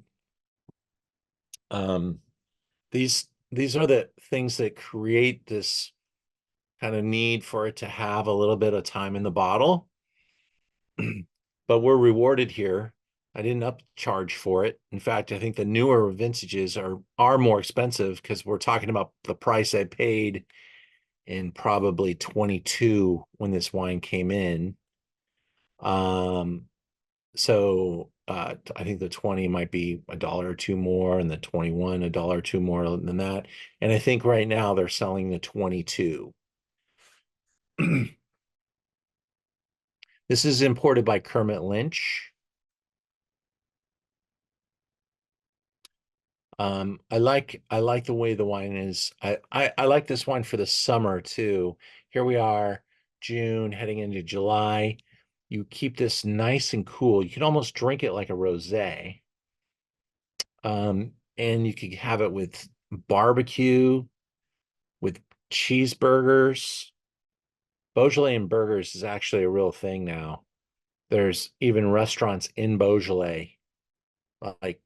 these are the things that create this kind of need for it to have a little bit of time in the bottle. But we're rewarded here. I didn't upcharge for it. In fact, I think the newer vintages are more expensive, because we're talking about the price I paid in probably 22 when this wine came in. So I think the 20 might be $1 or $2 more, and the 21 $1 or $2 more than that. And I think right now they're selling the 22. This is imported by Kermit Lynch. I like the way the wine is. I like this wine for the summer too. Here we are, June heading into July. You keep this nice and cool. You can almost drink it like a rosé. And you could have it with barbecue, with cheeseburgers. Beaujolais and burgers is actually a real thing now. There's even restaurants in Beaujolais. Like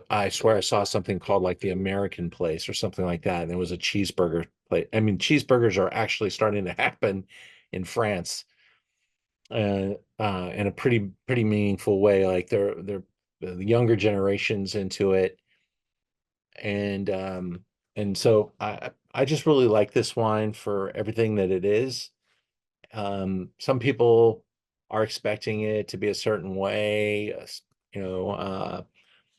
I swear I saw something called like the American Place or something like that. And it was a cheeseburger place. I mean, cheeseburgers are actually starting to happen in France, in a pretty meaningful way. Like they're the younger generations into it. And so I just really like this wine for everything that it is. Some people are expecting it to be a certain way,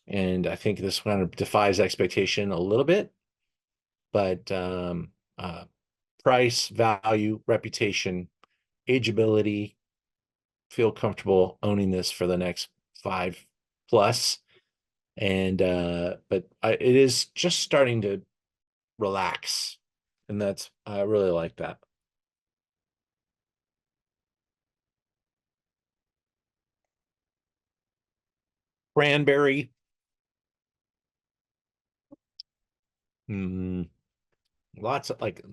and I think this kind of defies expectation a little bit. But price, value, reputation, ageability, feel comfortable owning this for the next 5 plus. And but it is just starting to relax And I really like that. Cranberry. Lots of like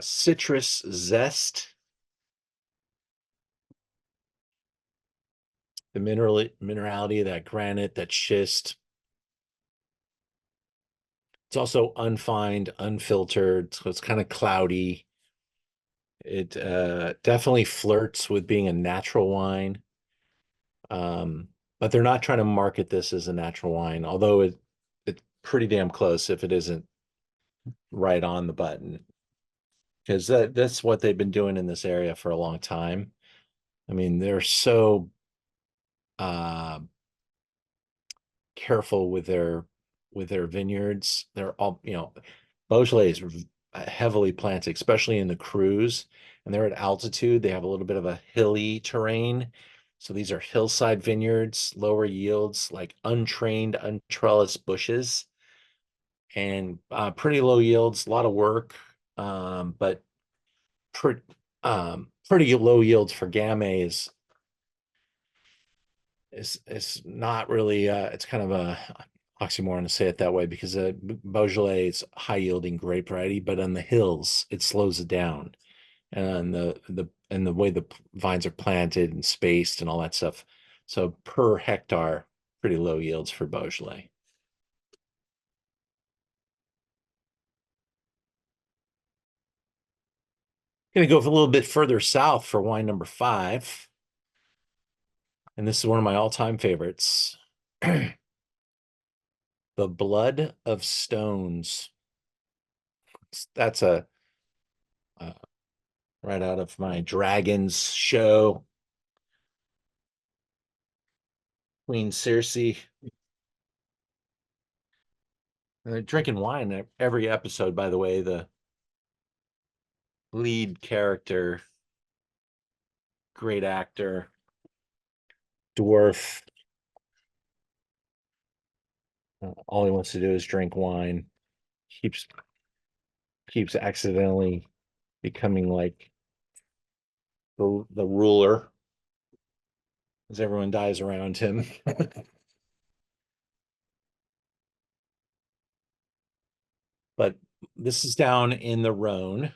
citrus zest. The minerality of that granite, that schist. It's also unfined, unfiltered, so it's kind of cloudy. It definitely flirts with being a natural wine. But they're not trying to market this as a natural wine, although it's pretty damn close if it isn't right on the button. Because that's what they've been doing in this area for a long time. I mean, they're so uh careful with their vineyards. They're all, Beaujolais is heavily planted, especially in the cruise, and they're at altitude. They have a little bit of a hilly terrain. So these are hillside vineyards, lower yields, like untrained, untrellised bushes, and pretty low yields, a lot of work, but pretty low yields for Gamay is not really it's kind of a oxymoron to say it that way, because Beaujolais is high yielding grape variety, but on the hills it slows it down, and the way the vines are planted and spaced and all that stuff. So per hectare, pretty low yields for Beaujolais. Gonna go a little bit further south for wine number 5. And this is one of my all-time favorites. The Blood of Stones. That's right out of my Dragons show. Queen Circe. And they're drinking wine every episode, by the way. The lead character, great actor, dwarf. All he wants to do is drink wine. Keeps accidentally becoming like the ruler as everyone dies around him. But this is down in the Rhone,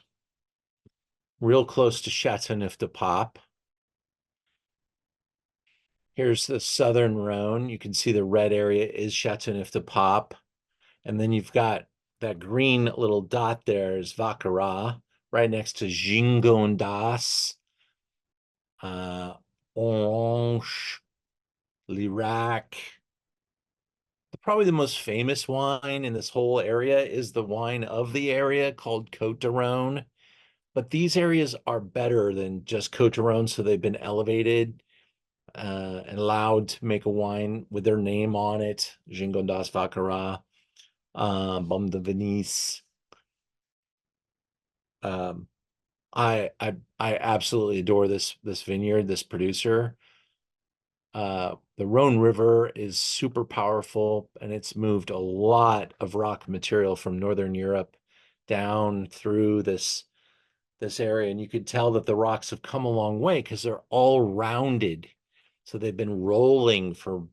real close to Châteauneuf-du-Pape. Here's the southern Rhone. You can see the red area is Châteauneuf-du-Pape. And then you've got that green little dot there is Vacqueyras, right next to Gigondas, Orange, Lirac. Probably the most famous wine in this whole area is the wine of the area called Côte de Rhone. But these areas are better than just Côte de Rhone, so they've been elevated and allowed to make a wine with their name on it. Gigondas Vacqueyras, Baume de Venise. I absolutely adore this vineyard, this producer. The Rhone River is super powerful, and it's moved a lot of rock material from Northern Europe down through this area. And you could tell that the rocks have come a long way because they're all rounded. So they've been rolling for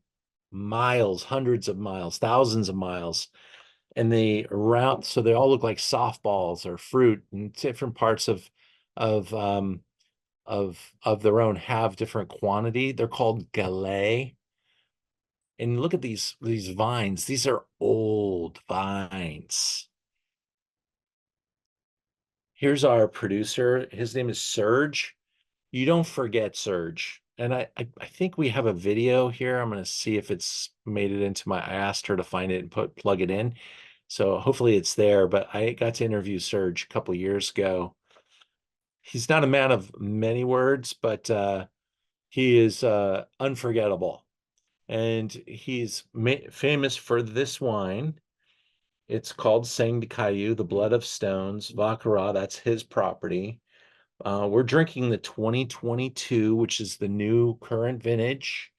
miles, hundreds of miles, thousands of miles. And so they all look like softballs or fruit, and different parts of um of their own have different quantity. They're called galets. And look at these vines. These are old vines. Here's our producer. His name is Serge. You don't forget Serge. And I think we have a video here. I'm going to see if it's made it into I asked her to find it and plug it in. So hopefully it's there. But I got to interview Serge a couple of years ago. He's not a man of many words, but he is unforgettable. And he's famous for this wine. It's called Sang de Cailloux, the Blood of Stones. Vacqueyras, that's his property. We're drinking the 2022, which is the new current vintage.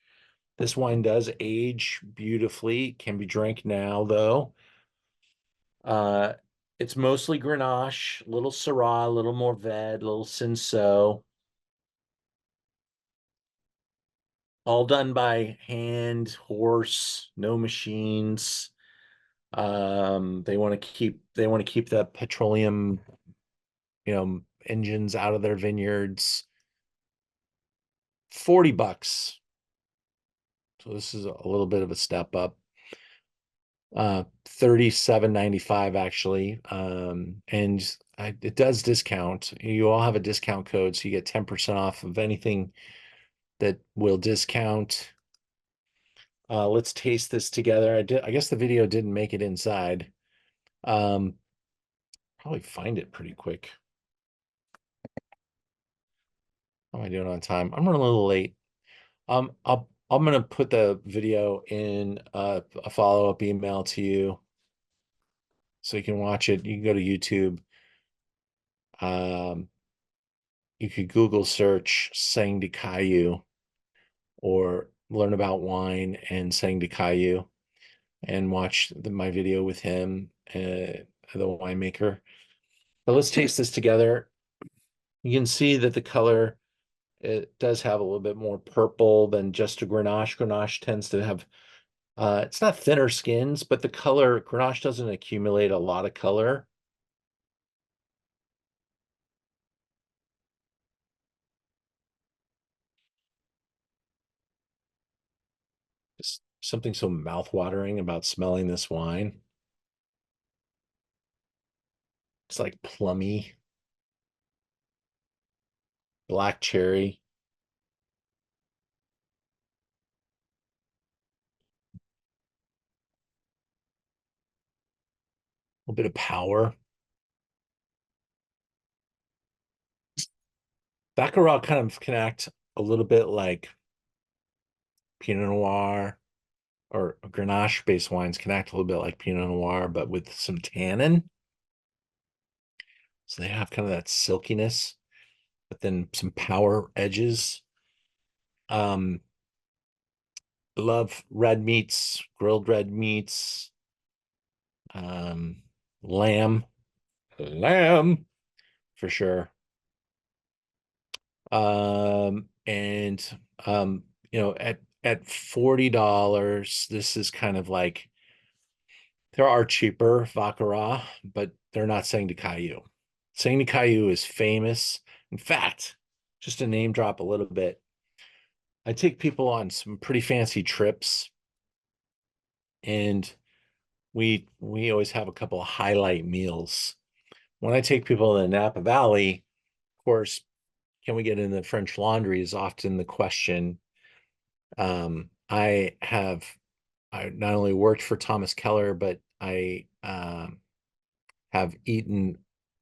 This wine does age beautifully. Can be drank now, though. It's mostly Grenache, little Syrah, little Mourvedre, little Cinsault. All done by hand, horse, no machines. They want to keep the petroleum, engines out of their vineyards. $40. So this is a little bit of a step up. $37.95 actually. And it does discount. You all have a discount code, so you get 10% off of anything that will discount. Let's taste this together. I guess the video didn't make it inside. Probably find it pretty quick. How am I doing on time? I'm running a little late. I'm gonna put the video in a follow-up email to you so you can watch it. You can go to YouTube. You could Google search Sang de Cailloux or learn about wine and Sang de Cailloux and watch my video with him, the winemaker. But let's taste this together. You can see that the color, it does have a little bit more purple than just a Grenache. Grenache tends to have, it's not thinner skins, but the color, Grenache doesn't accumulate a lot of color. Just something so mouthwatering about smelling this wine. It's like plummy, black cherry. A little bit of power. Vacqueyras kind of can act a little bit like Pinot Noir, or Grenache-based wines can act a little bit like Pinot Noir, but with some tannin. So they have kind of that silkiness, but then some power edges. Love red meats, grilled red meats, lamb for sure. And at $40, this is kind of like, there are cheaper Vacqueyras, but they're not Sang de Cailloux. Sang de Cailloux is famous. In fact, just to name drop a little bit, I take people on some pretty fancy trips, and we always have a couple of highlight meals. When I take people in the Napa Valley, of course, can we get in the French Laundry is often the question. I not only worked for Thomas Keller, but I have eaten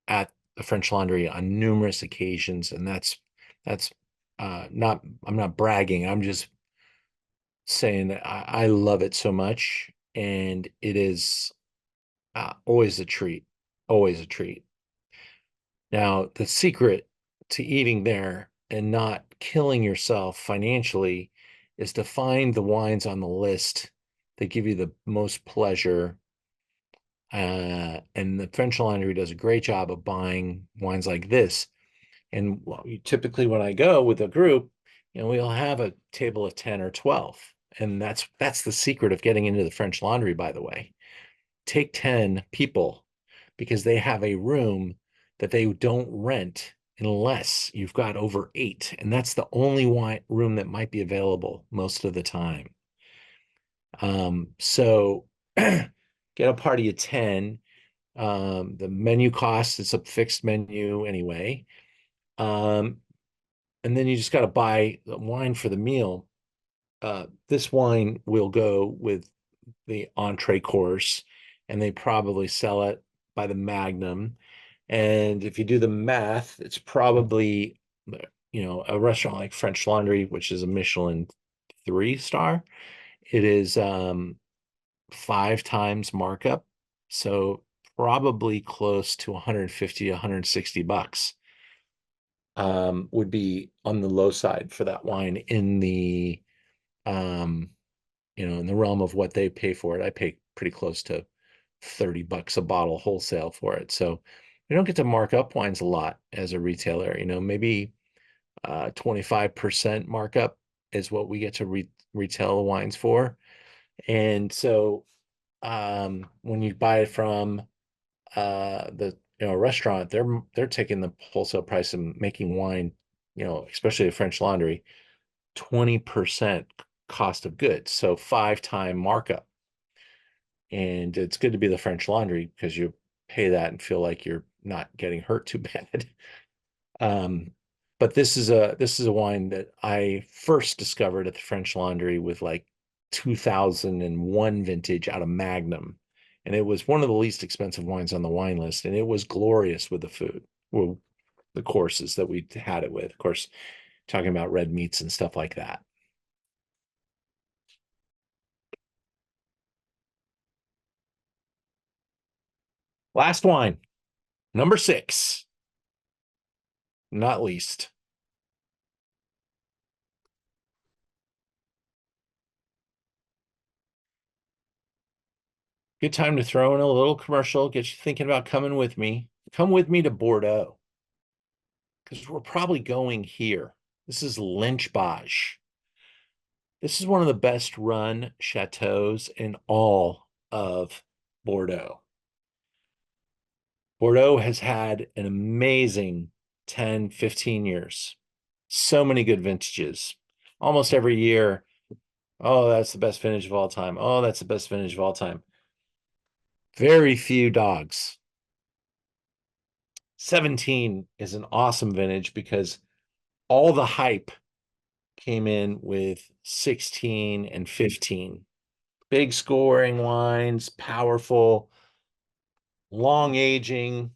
at the French Laundry on numerous occasions, and that's not, I'm not bragging. I'm just saying that I love it so much, and it is always a treat, always a treat. Now, the secret to eating there and not killing yourself financially is to find the wines on the list that give you the most pleasure. And the French Laundry does a great job of buying wines like this. And typically when I go with a group, we'll have a table of 10 or 12. And that's the secret of getting into the French Laundry, by the way. Take 10 people, because they have a room that they don't rent unless you've got over 8. And that's the only room that might be available most of the time. So get a party of 10. The menu cost is a fixed menu anyway. And then you just got to buy the wine for the meal. This wine will go with the entree course, and they probably sell it by the magnum. And if you do the math, it's probably, a restaurant like French Laundry, which is a Michelin 3-star, it is 5 times markup. So probably close to 150, $160 would be on the low side for that wine in the in the realm of what they pay for it. I pay pretty close to $30 a bottle wholesale for it. So we don't get to mark up wines a lot as a retailer, maybe 25% markup is what we get to retail the wines for. And so when you buy it from the restaurant, they're taking the wholesale price and making wine, especially a French Laundry, 20% cost of goods, so 5-time markup. And it's good to be the French Laundry because you pay that and feel like you're not getting hurt too bad. But this is a wine that I first discovered at the French Laundry with like 2001 vintage out of Magnum. And it was one of the least expensive wines on the wine list. And it was glorious with the food, well, the courses that we had it with. Of course, talking about red meats and stuff like that. Last wine, number 6, not least. Good time to throw in a little commercial, get you thinking about coming with me. Come with me to Bordeaux, because we're probably going here. This is Lynch-Bages. This is one of the best run chateaus in all of Bordeaux. Bordeaux has had an amazing 10, 15 years. So many good vintages. Almost every year, oh, that's the best vintage of all time. Oh, that's the best vintage of all time. Very few dogs. 17 is an awesome vintage because all the hype came in with 16 and 15. Big scoring wines, powerful, long aging.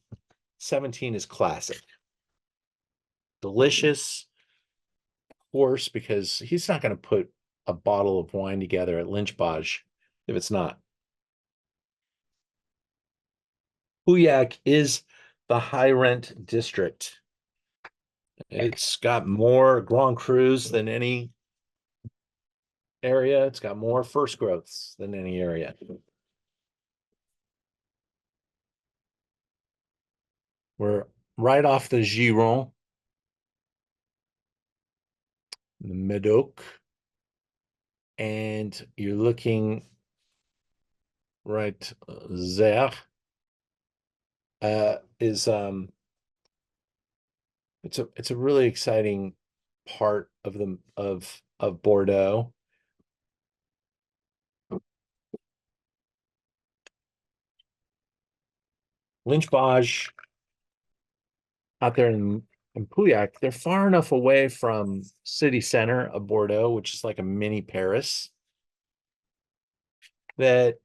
17 is classic. Delicious, of course, because he's not going to put a bottle of wine together at Lynch-Bages if it's not. Pauillac is the high rent district. It's got more Grand Crus than any area. It's got more first growths than any area. We're right off the Giron, the Medoc, and you're looking right there. It's a really exciting part of Bordeaux. Lynch-Bages out there in Pauillac, they're far enough away from city center of Bordeaux, which is like a mini Paris, that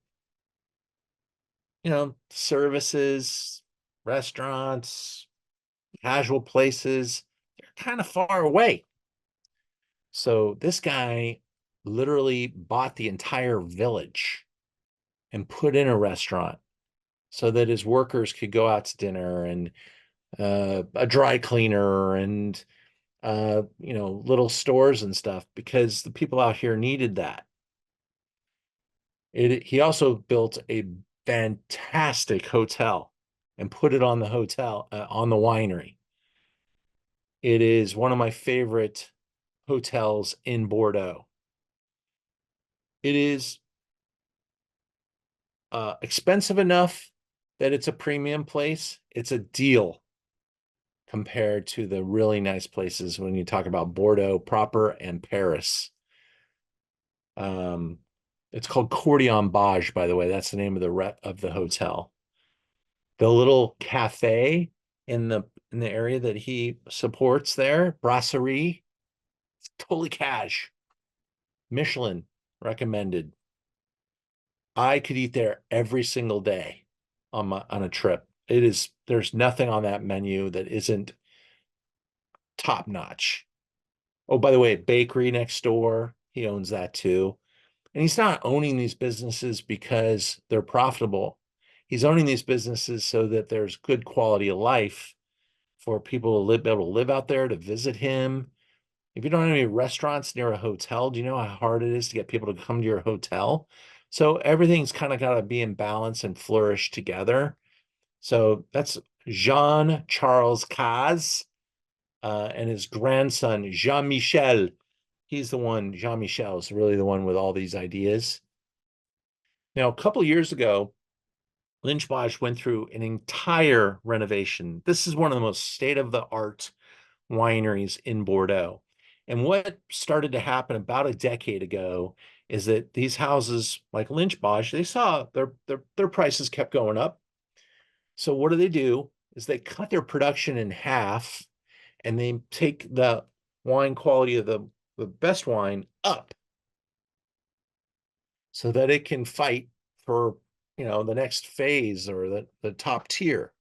services, restaurants, casual places, they're kind of far away. So this guy literally bought the entire village and put in a restaurant so that his workers could go out to dinner, and a dry cleaner, and little stores and stuff, because the people out here needed that. He also built a fantastic hotel and put it on the hotel, on the winery. It is one of my favorite hotels in Bordeaux. It is expensive enough that it's a premium place. It's a deal compared to the really nice places when you talk about Bordeaux proper and Paris. It's called Cordon-Bage, by the way. That's the name of the hotel. The little cafe in the area that he supports there, Brasserie, it's totally cash. Michelin recommended. I could eat there every single day on a trip. There's nothing on that menu that isn't top notch. Oh, by the way, bakery next door, he owns that too. And he's not owning these businesses because they're profitable. He's owning these businesses so that there's good quality of life for people to be able to live out there, to visit him. If you don't have any restaurants near a hotel, do you know how hard it is to get people to come to your hotel? So everything's kind of got to be in balance and flourish together. So that's Jean-Charles Caz and his grandson, Jean-Michel. He's the one, Jean-Michel is really the one with all these ideas. Now, a couple years ago, Lynch-Bages went through an entire renovation. This is one of the most state-of-the-art wineries in Bordeaux. And what started to happen about a decade ago is that these houses, like Lynch-Bages, they saw their prices kept going up. So what do? Is they cut their production in half, and they take the wine quality of the best wine up so that it can fight for, the next phase or the top tier.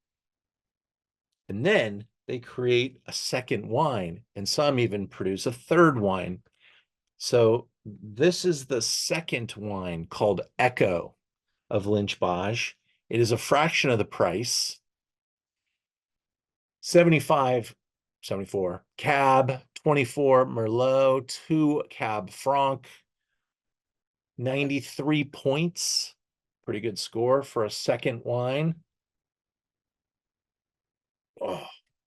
And then they create a second wine, and some even produce a third wine. So this is the second wine called Echo of Lynch-Bages. It is a fraction of the price. 75, 74 Cab, 24 Merlot, 2 Cab Franc, 93 points. Pretty good score for a second wine. Oh,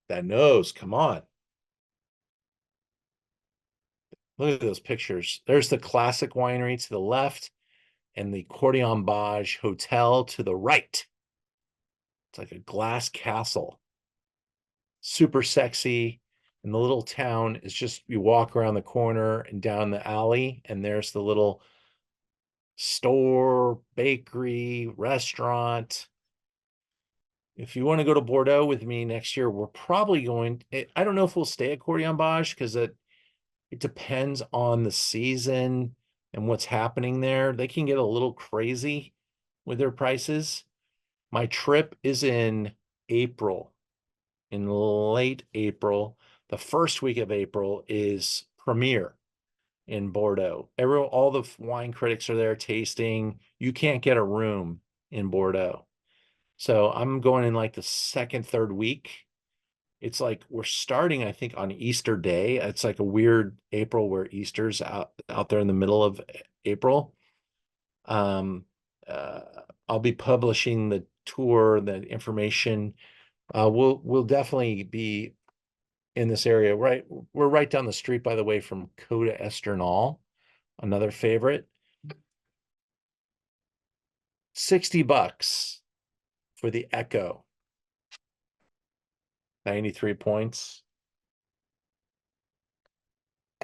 that nose, come on. Look at those pictures. There's the classic winery to the left and the Cordon-Bage Hotel to the right. It's like a glass castle. Super sexy. And the little town is just, you walk around the corner and down the alley, and there's the little store, bakery, restaurant. If you want to go to Bordeaux with me next year, we're probably going, I don't know if we'll stay at Cordon-Bage because it depends on the season and what's happening there. They can get a little crazy with their prices. My trip is in April, in late April. The first week of April is Perrier in Bordeaux. All the wine critics are there tasting. You can't get a room in Bordeaux. So I'm going in like the second, third week. It's like we're starting, I think, on Easter Day. It's like a weird April where Easter's out there in the middle of April. I'll be publishing the tour, the information. We'll definitely be in this area, right? We're right down the street, by the way, from Côte Esternal, another favorite. $60 for the Echo. 93 points.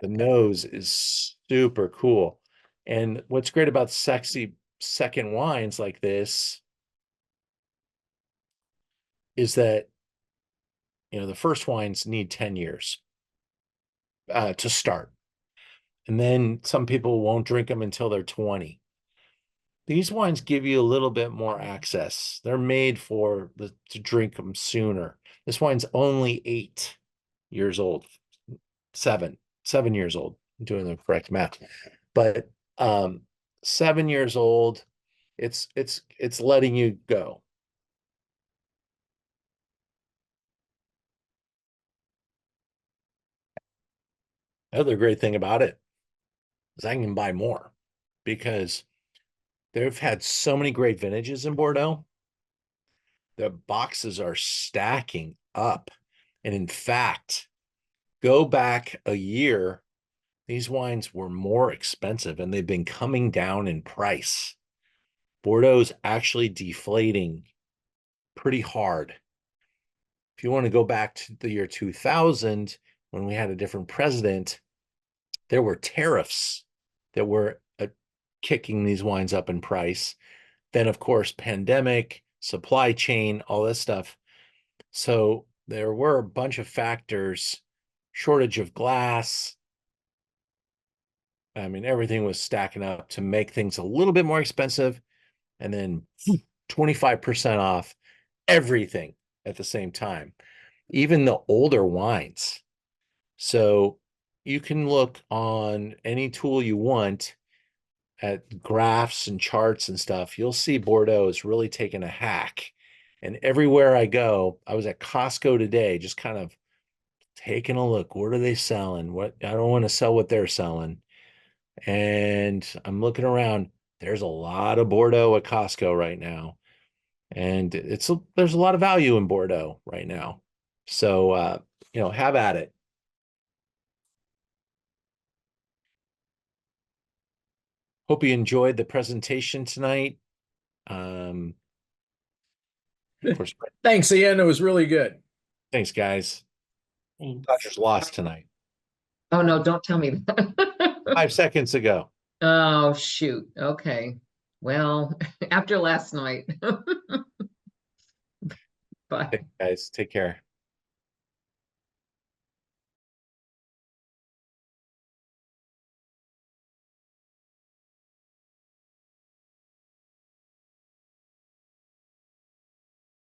The nose is super cool. And what's great about sexy second wines like this is that, the first wines need 10 years to start. And then some people won't drink them until they're 20. These wines give you a little bit more access. They're made to drink them sooner. This wine's only 8 years old, 7 years old. I'm doing the correct math, but 7 years old. It's letting you go. The other great thing about it is I can buy more because they've had so many great vintages in Bordeaux. The boxes are stacking up. And in fact, go back a year, these wines were more expensive and they've been coming down in price. Bordeaux's actually deflating pretty hard. If you want to go back to the year 2000, when we had a different president, there were tariffs that were kicking these wines up in price. Then, of course, pandemic, supply chain, all this stuff. So there were a bunch of factors, shortage of glass. I mean, everything was stacking up to make things a little bit more expensive. And then 25% off everything at the same time, even the older wines. So you can look on any tool you want at graphs and charts and stuff. You'll see Bordeaux is really taking a hack. And everywhere I go, I was at Costco today, just kind of taking a look. What are they selling? I don't want to sell what they're selling. And I'm looking around. there's a lot of Bordeaux at Costco right now. And there's a lot of value in Bordeaux right now. So, have at it. Hope you enjoyed the presentation tonight. Of course, Thanks, Ian. It was really good. thanks, guys. Thanks. Dodgers lost tonight. Oh, no, don't tell me that. 5 seconds ago. Oh, shoot. Okay. Well, after last night. Bye. Guys, take care.